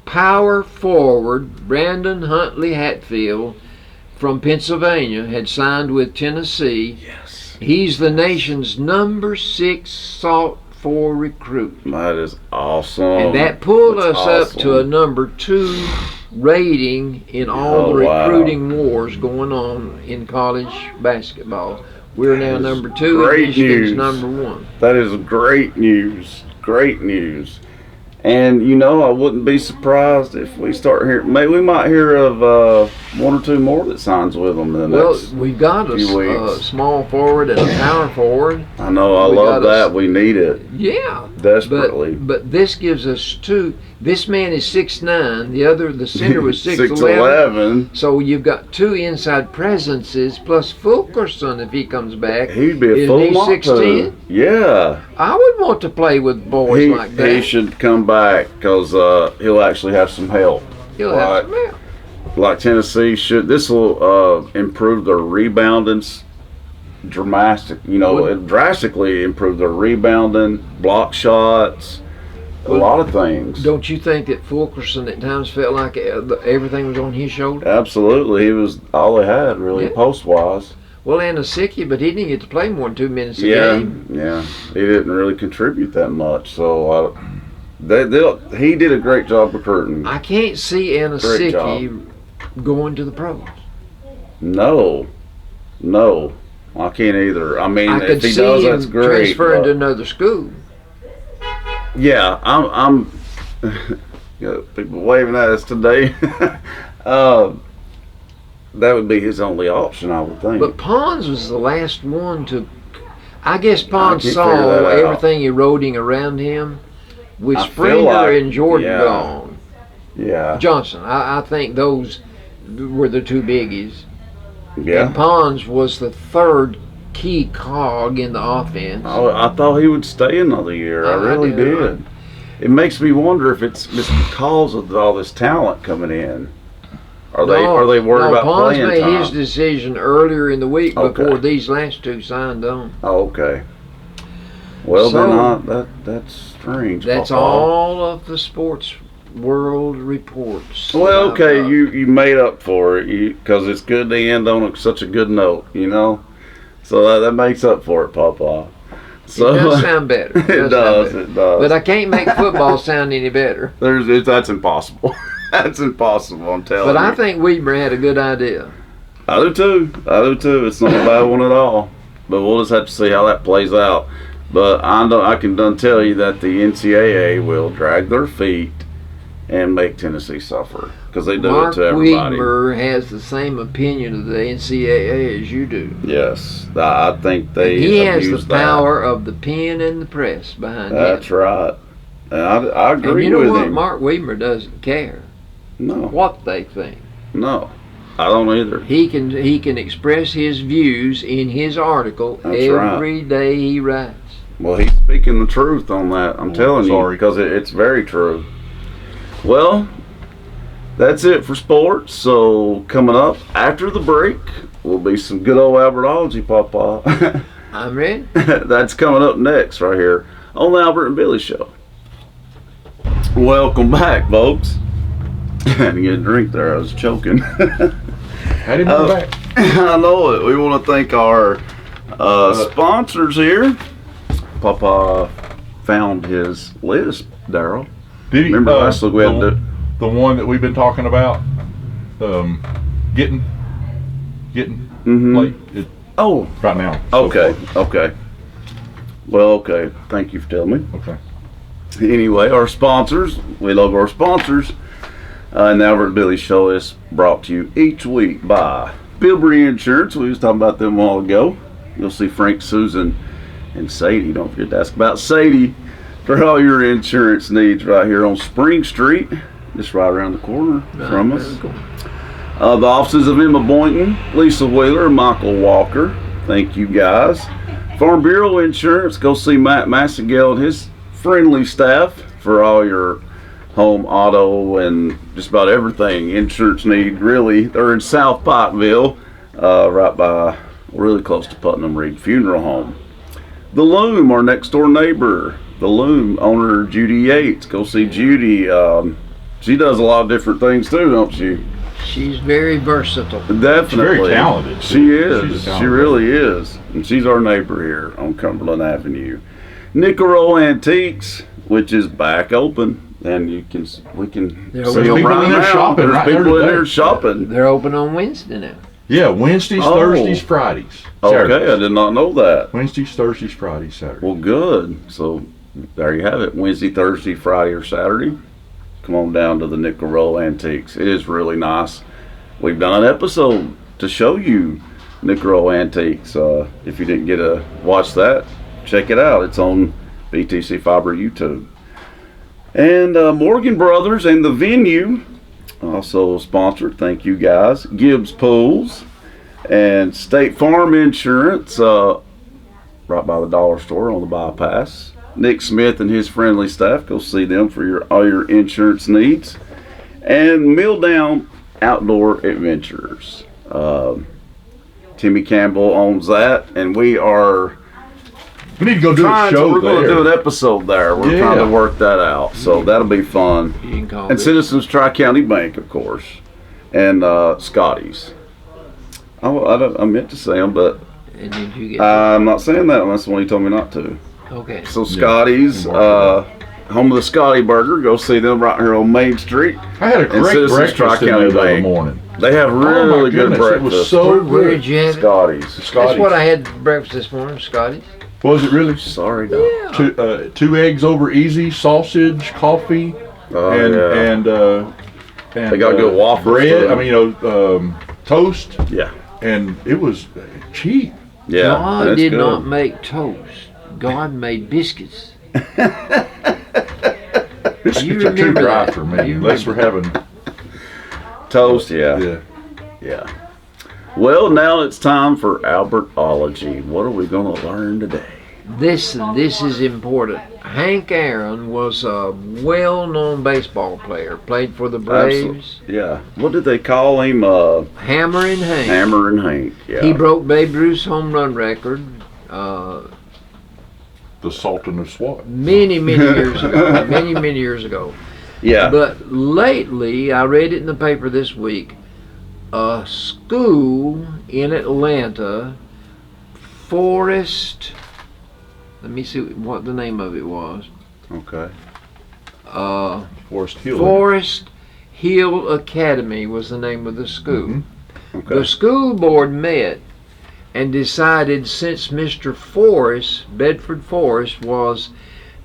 power forward Brandon Huntley Hatfield from Pennsylvania, had signed with Tennessee. Yes. He's the nation's number 6 sought-for recruit. That is awesome. And that pulled That's us up to a awesome. number 2 rating in all Oh, the wow. recruiting wars going on in college basketball. We're now That is number 2 great and Michigan's news. number 1. That is great news. Great news. And you know, I wouldn't be surprised if we start hearing. Maybe we might hear of 1 or 2 more that signs with them in the Well, next. we've got a few weeks. small forward and a power forward. I know. I we love got that. us- We need it Yeah. desperately. But this gives us 2. This man is 6'9". The center was 6'11". 6'11". So you've got 2 inside presences plus Fulkerson if he comes back. He'd be a Isn't full he Monto. 16? Yeah. I would want to play with boys like He that. should come back because he'll actually have some help. He'll have some help. Like Tennessee should. This will improve their rebounding it drastically improve their rebounding, block shots, a lot of things. Don't you think that Fulkerson at times felt like everything was on his shoulder? Absolutely, he was all they had really Yeah. post wise. Well, Anasicki, but he didn't get to play more than 2 minutes a Yeah, game. yeah, he didn't really contribute that much. So he did a great job recruiting. I can't see Great Anasicki going to the pros. No, I can't either. I mean, I if could he see does, him that's great. transferring but- to another school. Yeah, I'm got people waving at us today. That would be his only option, I would think. But Pons was the last one to. I guess Pons can't saw figure that out. everything eroding around him with I feel Springer like- and Jordan yeah. gone. yeah, Johnson, I think those were the 2 biggies. yeah. And Pons was the 3rd key cog in the offense. Oh, I thought he would stay another year. I really I did. did. It makes me wonder if it's just because of all this talent coming in. Are they worried about Pons playing made time? his decision earlier in the week Okay. before these last 2 signed on. Oh, okay. Well, So- then that's strange. That's Papa. all of the sports world reports. Well, that I've okay, got. you made up for it because it's good to end on such a good note, So that makes up for it, Papa. So It does sound better. it does. sound better. It does. But I can't make football sound any better. That's impossible. That's impossible. I'm telling But you. I think Weber had a good idea. I do too. It's not a bad one at all. But we'll just have to see how that plays out. But I can done tell you that the NCAA will drag their feet and make Tennessee suffer because they do Mark it to everybody. Weber has the same opinion of the NCAA as you do. Yes, I think they. He has the abuse that. power of the pen and the press behind That's him. right. And I And agree you know with what? him. Mark Weber doesn't care No, what they think. no, I don't either. He can express his views in his article That's right. every day he writes. Well, he's speaking the truth on that. I'm telling you, sorry. because it's very true. Well, that's it for sports. So coming up after the break will be some good old Albertology, Papa. I'm ready. That's coming up next right here on the Albert and Billy Show. Welcome back, folks. I had to get a drink there. I was choking. Had him on back. I know it. We want to thank our sponsors here. Papa found his list, Daryl. Did he? Remember last week we had to the one that we've been talking about, getting Mhm. late Oh, right now. so okay, far. okay. Well, okay. Thank you for telling me. Okay. Anyway, our sponsors. We love our sponsors. And the Albert and Billy Show is brought to you each week by Bilberry Insurance. We was talking about them a while ago. You'll see Frank, Susan, and Sadie. Don't forget to ask about Sadie for all your insurance needs right here on Spring Street, just right around the corner from us. The offices of Emma Boynton, Lisa Wheeler, and Michael Walker. Thank you guys. Farm Bureau Insurance, go see Matt Massengale and his friendly staff for all your home, auto, and just about everything insurance need, really. They're in South Pikeville, right by, really close to Putnam Reed Funeral Home. The Loom, our next door neighbor, the Loom owner, Judy Yates. Go see Judy. She does a lot of different things too, don't she? She's very versatile. Definitely. She's very talented. She is. She's a talented She really is. And she's our neighbor here on Cumberland Avenue. Nickel Antiques, which is back open, and we can see There's them people right in there now. shopping There's right there people in today. there shopping. They're open on Wednesday now. Yeah, Wednesdays, Oh. Thursdays, Fridays. Okay, Saturdays. I did not know that. Wednesdays, Thursdays, Fridays, Saturdays. Well, good. So there you have it. Wednesday, Thursday, Friday, or Saturday. Come on down to the Nickel Roll Antiques. It is really nice. We've done an episode to show you Nickel Roll Antiques. If you didn't get to watch that, check it out. It's on BTC Fiber YouTube. And Morgan Brothers and the Venue, also sponsored. Thank you guys. Gibbs Pools and State Farm Insurance, right by the dollar store on the bypass. Nick Smith and his friendly staff, go see them for all your insurance needs. And Mill Down Outdoor Adventures. Timmy Campbell owns that, and we are We need to go do a show we're going to there. do an episode there. We're Yeah. trying to work that out, so that'll be fun. You can call And it. Citizens Tri-County Bank, of course, and Scotty's. I meant to say them, but And did you get I'm not saying that unless the one you told me not to. okay. So Scotty's, home of the Scotty Burger. Go see them right here on Main Street. I had a And great Citizens breakfast in Tri-County there the other Bank. morning. They have Oh my really good goodness, breakfast. it was so Where good. did you have it? Scotty's. That's Scotty's. what I had for breakfast this morning, Scotty. Was it really? Sorry, dog. Yeah. Two eggs over easy, sausage, coffee, Oh, and yeah. and They got good waffles, bread. too. I mean, toast, Yeah. and it was cheap. Yeah. God that's did good. not make toast. God made biscuits. Biscuits are too remember dry that. for me, You unless we're having. Toast, yeah. Yeah. Yeah. Well, now it's time for Albertology. What are we going to learn today? This is important. Hank Aaron was a well-known baseball player. Played for the Braves. Yeah. What did they call him? Hammer and Hank. Hammer and Hank. Yeah. He broke Babe Ruth's home run record The Sultan of SWAT. many years ago. many years ago. Yeah. But lately, I read it in the paper this week. A school in Atlanta, Forest. Let me see what the name of it was. Okay. Forest Hill. Forest Hill Academy was the name of the school. Mm-hmm. Okay. The school board met and decided, since Mr. Forrest, Bedford Forrest, was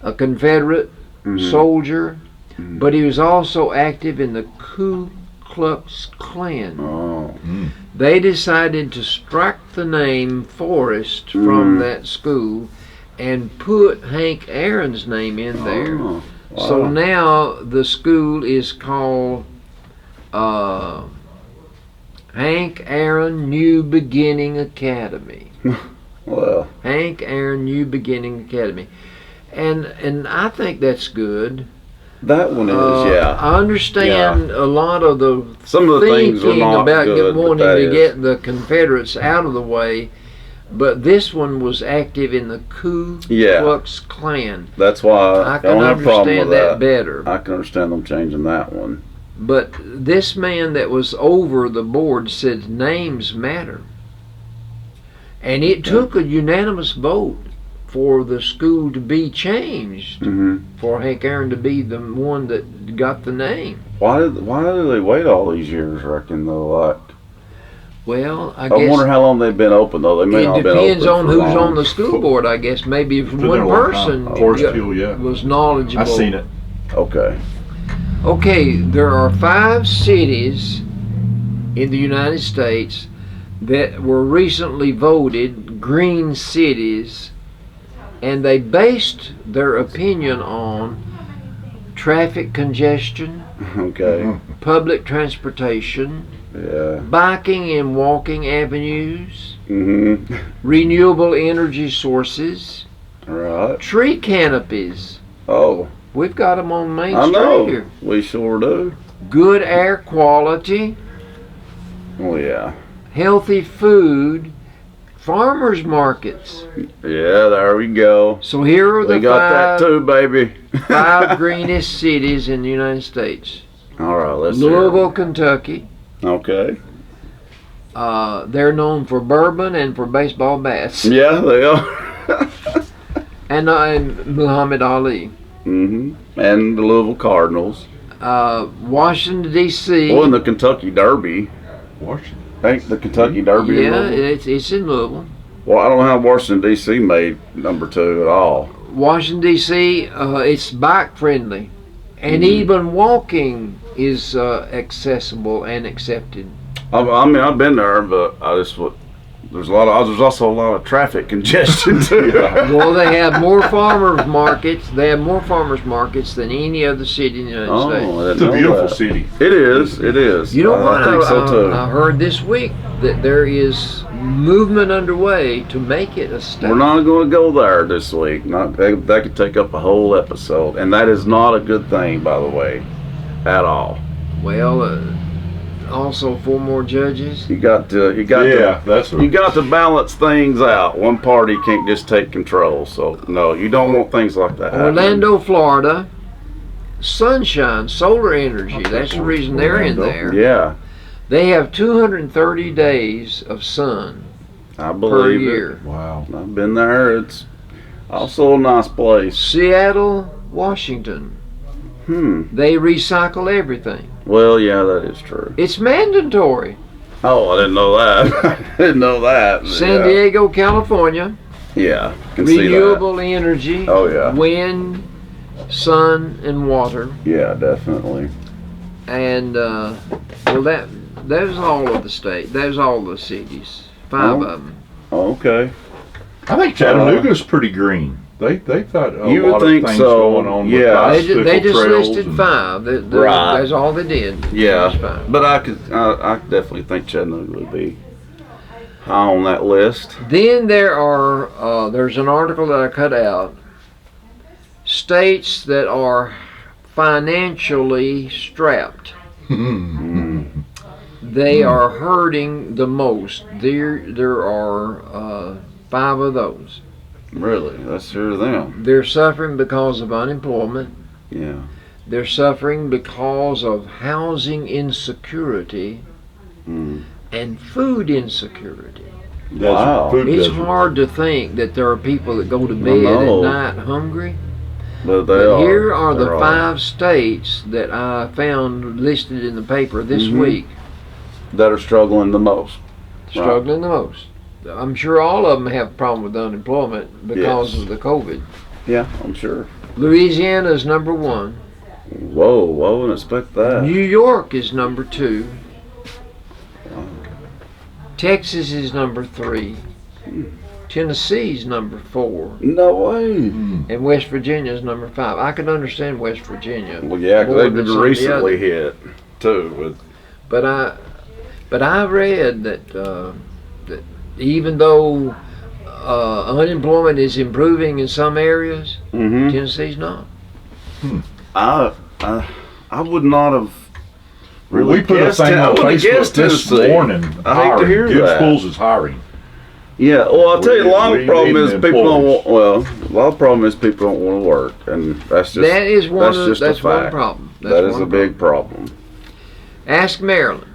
a Confederate soldier, but he was also active in the Ku Klux Klan. Oh. They decided to strike the name Forrest from that school and put Hank Aaron's name in there. Oh. Wow. So now the school is called Hank Aaron New Beginning Academy. Well. Hank Aaron New Beginning Academy. And I think that's good. That one is, yeah. I understand a lot of the Some of the things are thinking not about good, but wanting that to is. get the Confederates out of the way, but this one was active in the Ku Yeah. Klux Klan. That's why I I can don't have a problem with understand that that. better. I can understand them changing that one. But this man that was over the board said names matter. And it took a unanimous vote for the school to be changed, for Hank Aaron to be the one that got the name. Why did they wait all these years, reckon, though? Like, Well, I I guess wonder how long they've been open, though. They may not it have been depends open on for who's long. on the school board, I guess. Maybe if Been there one a long person time. Forest Hill, yeah. was knowledgeable. I've seen it. Okay. Okay, there are 5 cities in the United States that were recently voted green cities, and they based their opinion on traffic congestion, Okay. public transportation, Yeah. biking and walking avenues, Mm-hmm. renewable energy sources, Right. tree canopies. Oh, We've got them on Main I Street know. here. We sure do. Good air quality, Oh, yeah. healthy food, farmers markets. Yeah, there we go. So here are We the got that too, baby. five greenest cities in the United States. All right, let's hear Louisville, Kentucky. it. Okay. They're known for bourbon and for baseball bats. Yeah, they are. And Muhammad Ali. Mm-hmm. And the Louisville Cardinals. Washington, D.C. Oh, and the Kentucky Derby. Washington. Ain't the Kentucky Derby in Yeah, Louisville? it's in Louisville. Well, I don't know how Washington, D.C. made number 2 at all. Washington, D.C., it's bike friendly. And Mm-hmm. even walking is accessible and accepted. I mean, I've been there, but there's also a lot of traffic congestion too. Well, they have more farmers markets. They have more farmers markets than any other city in the United States. Oh, I It's didn't a know beautiful that. city. It is. It is. You know what? I think so too. I heard this week that there is movement underway to make it a state. We're not going to go there this week. That could take up a whole episode, and that is not a good thing, by the way, at all. Well, also 4 more judges. You got to That's you got to balance things out. One party can't just take control. So no, you don't want things like that. happening. Orlando, Florida. Sunshine, solar energy. That's the reason they're in there. Yeah, They have 230 days of sun I per believe year. it. Wow. I've been there. It's also a nice place. Seattle, Washington. They recycle everything. Well, yeah, that is true. It's mandatory. Oh, I didn't know that. I didn't know that. San Diego, California. Yeah, can see that. Renewable energy. Oh, yeah. Wind, sun, and water. Yeah, definitely. And well, there's all of the state. There's all the cities. 5 of them. Okay. I think Chattanooga's pretty green. They thought a You would lot think of things so, going on yeah. with bicycle They just trails listed and- 5. Right. That's all they did. Just Yeah, 5. but I definitely think Chattanooga would be high on that list. Then there's an article that I cut out. States that are financially strapped. They are hurting the most. There are 5 of those. Really, let's hear them. They're suffering because of unemployment. Yeah. They're suffering because of housing insecurity and food insecurity. Desert, Wow. food It's desert. hard to think that there are people that go to bed know. at night hungry. But But here are the They're all- 5 states that I found listed in the paper this week, that are struggling the most. struggling the most. I'm sure all of them have a problem with unemployment because Yes. of the COVID. Yeah, I'm sure. Louisiana is number 1. Whoa, I wouldn't expect that. New York is number 2. Texas is number 3. Tennessee's number 4. No way. And West Virginia is number 5. I can understand West Virginia. Well, yeah, more because than they've been some of the recently others. hit too. With But I read that even though unemployment is improving in some areas, Tennessee's not. I would not have. Really We put a guessed thing it. I on would've guessed Facebook this Tennessee. morning. I hate to hiring. hear Gibbs that. Schools is hiring. Yeah, well, I'll tell you, a lot of We the problem need is them people don't want. employees. Well, a lot of the problem is people don't want to work, and that's just That is one. that's That's one fact. problem. That's That is one a big problem. Ask Maryland.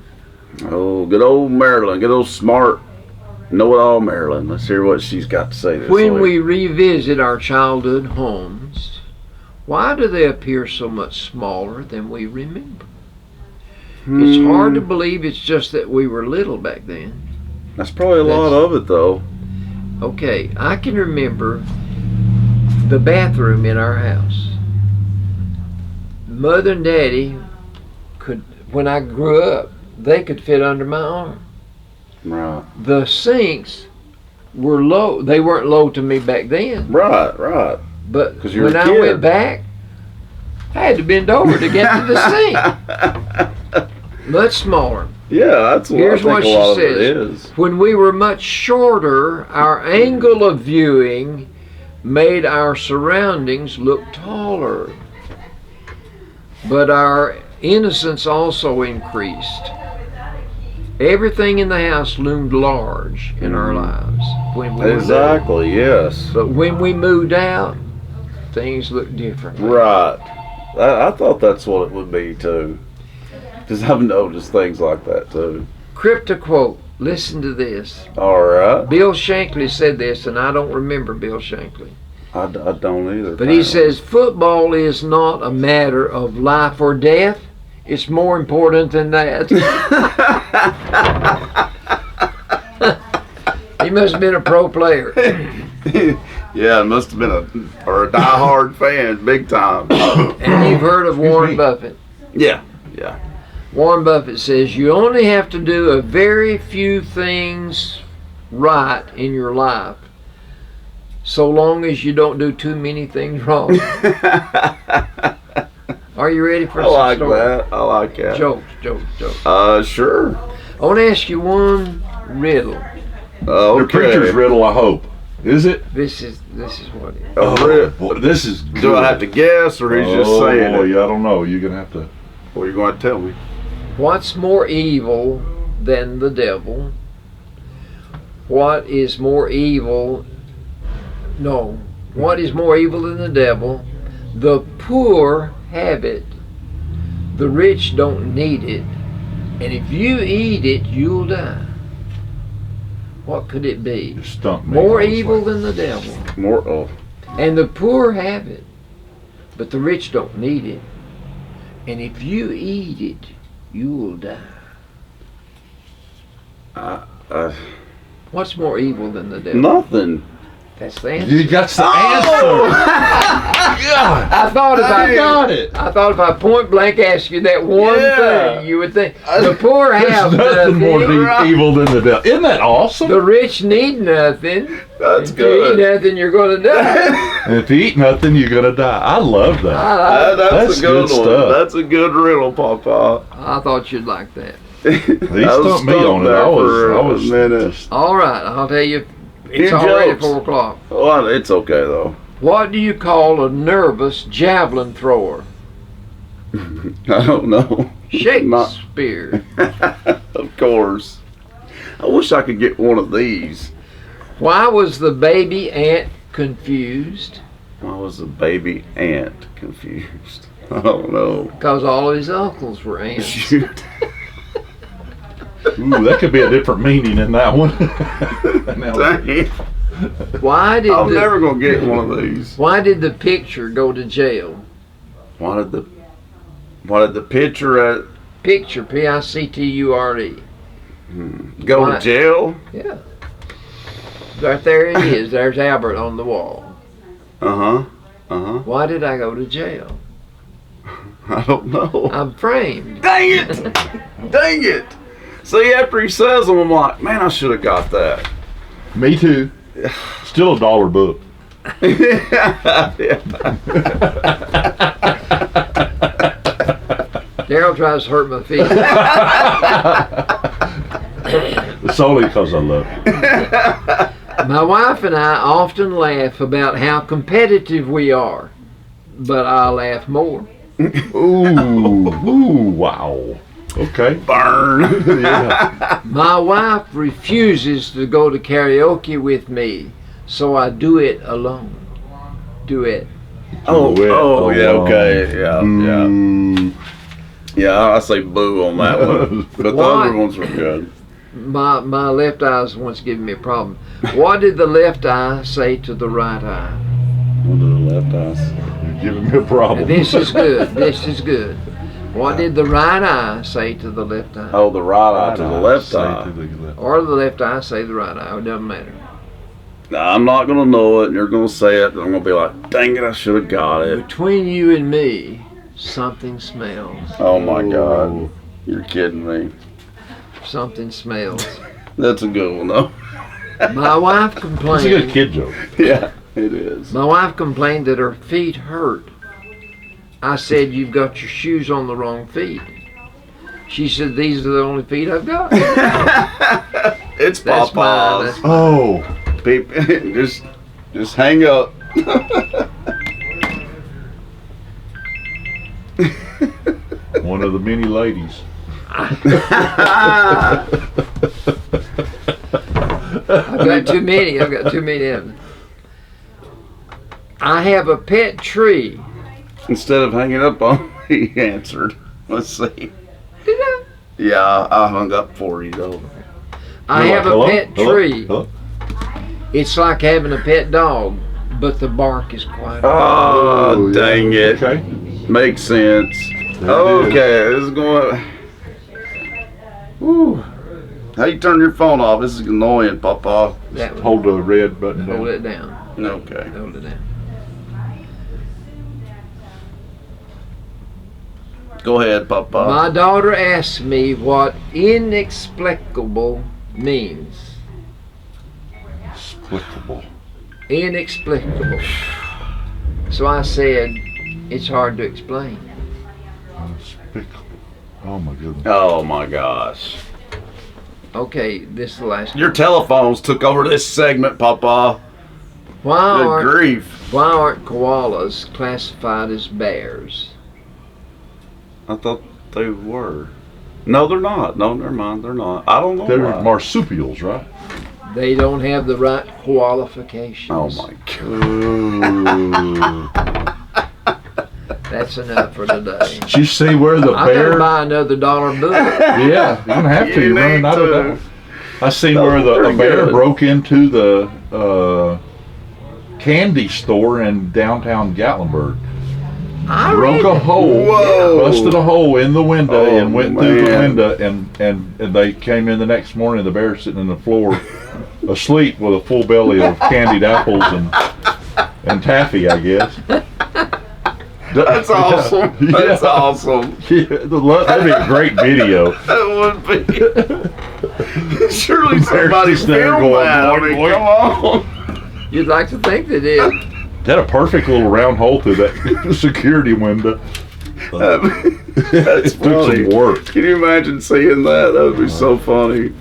Oh, good old Maryland, good old smart, know-it-all Maryland. Let's hear what she's got to say this When week. we revisit our childhood homes, why do they appear so much smaller than we remember? It's hard to believe it's just that we were little back then. That's probably a lot of it, though. Okay, I can remember the bathroom in our house. Mother and Daddy could, when I grew up, they could fit under my arm. Right, The sinks were low. They weren't low to me back then, right. but 'Cause you were when a I kid. went back, I had to bend over to get to the sink. Much smaller. Yeah, that's what Here's I what think she a lot of it says. is. When we were much shorter, our angle of viewing made our surroundings look taller. But our innocence also increased. Everything in the house loomed large in our lives when we were Exactly, yes. little. But when we moved out, things looked different. Right. I thought that's what it would be too. Because I've noticed things like that too. Crypto quote. Listen to this. All right. Bill Shankly said this, and I don't remember Bill Shankly. I don't either. But he says, football is not a matter of life or death. It's more important than that. He must have been a pro player. Yeah, it must have been a diehard fan, big time. And you've heard of Warren Buffett. Yeah. Warren Buffett says, you only have to do a very few things right in your life, so long as you don't do too many things wrong. Are you ready for some I story? like that. Jokes. Sure. I want to ask you one riddle. The preacher's riddle, I hope. Is it? This is what it is. Boy, this is good. Do I have to guess, or he's just saying boy, it? I don't know. You're going to have to. Well, you're going to tell me. What's more evil than the devil? What is more evil? No. What is more evil than the devil? The poor have it. The rich don't need it. And if you eat it, you'll die. What could it be? You stumped me. More evil than the devil. More. Oh. And the poor have it, but the rich don't need it. And if you eat it, you will die. What's more evil than the devil? Nothing. That's the answer. You got the answer. God. I thought I if I point blank asked you that one thing, you would think the poor have There's nothing more nothing. evil than the devil. Isn't that awesome? The rich need nothing. That's If good. you eat nothing, you're going to die. And if you eat nothing, you're going to die. I love that. That's a good one. stuff. That's a good riddle, Papa. I thought you'd like that. He stumped me on it. I was just, All right, I'll tell you. It's Here already jokes. 4 o'clock. Well, it's okay though. What do you call a nervous javelin thrower? I don't know. Shakespeare. Of course. I wish I could get one of these. Why was the baby ant confused? Why was the baby ant confused? I don't know. Because all of his uncles were ants. Shoot. ooh, that could be a different meaning in that one. Dang. Why did I'm the, never gonna get one of these. Why did the picture go to jail? Why did the picture at Picture, Picture. go Why? to jail? Yeah. Right there it is. There's Albert on the wall. Why did I go to jail? I don't know. I'm framed. Dang it! Dang it! See, after he says them, I'm like, man, I should have got that. Me too. Still $1 book. Daryl tries to hurt my feet. It's only because I love you. My wife and I often laugh about how competitive we are, but I laugh more. Ooh, wow. Okay. Burn. Yeah. My wife refuses to go to karaoke with me, so I do it alone. Duet. Oh, yeah, alone. okay, yeah. Yeah, I say boo on that one. But the Why? other ones were good. My left eye's once giving me a problem. What did the left eye say to the right eye? One to the left eye. You're giving me a problem. This is good. This is good. What did the right eye say to the left eye? Oh, the right eye to the left Say eye. to the left. Or the left eye say the right eye. It doesn't matter. Now, I'm not gonna know it, and you're gonna say it, and I'm gonna be like, dang it, I should have got it. Between you and me, something smells. Oh my God, you're kidding me. Something smells. That's a good one though. My wife It's a good complained. kid joke. Yeah, it is. My wife complained that her feet hurt. I said, "You've got your shoes on the wrong feet." She said, these are the only feet I've got. It's That's Papa's. mine. Oh, Just hang up. one of the many ladies. I've got too many. I've got too many of them. I have a pet tree. Instead of hanging up on me, he answered. Let's see. Did I? Yeah, I hung up for you though. I You're have like, a hello? pet Hello? tree. Hello? It's like having a pet dog, but the bark is quiet. Oh, yeah. dang it. Okay. Makes sense. There it Okay, this is going. Woo. How you turn your phone off? This is annoying, Papa. That one. Hold the red button Hold down. it down. Okay. Hold it down. Go ahead, Papa. My daughter asked me what inexplicable means. Explicable. Inexplicable. So I said, it's hard to explain. Unspeakable. Oh my goodness. Oh my gosh. Okay, this is the last Your one. telephones took over this segment, Papa. Why Good aren't, grief. why aren't koalas classified as bears? I thought they were. No, they're not. No, never mind. They're not. I don't know They're why. marsupials, right? They don't have the right qualifications. Oh my God. That's enough for today. Did you see where the I better bear? buy another $1 book. Yeah, you're gonna have to. You You're running need out of to. that. I seen That where was a pretty bear good. broke into the candy store in downtown Gatlinburg. I Broke read a it. hole, Whoa. busted a hole in the window, Oh, and went through the man. window. And they came in the next morning. The bear sitting on the floor, asleep with a full belly of candied apples and taffy, I guess. That's awesome. Yeah. That's awesome. Yeah, that'd be a great video. That would be. Surely somebody just there filmed going, that. I boing, mean, boing. come on. You'd like to think they did. Had a perfect little round hole through that security window. That's It took funny. some work. Can you imagine seeing that? That would be so funny.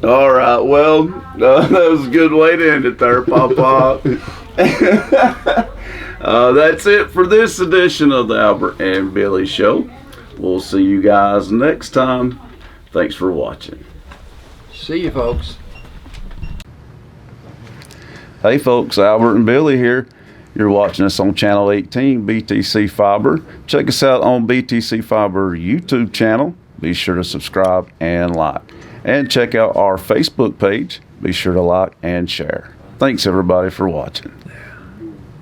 All right. Well, that was a good way to end it there, Papa. That's it for this edition of the Albert and Billy Show. We'll see you guys next time. Thanks for watching. See you, folks. Hey folks, Albert and Billy here. You're watching us on Channel 18, BTC Fiber. Check us out on BTC Fiber YouTube channel. Be sure to subscribe and like. And check out our Facebook page. Be sure to like and share. Thanks everybody for watching.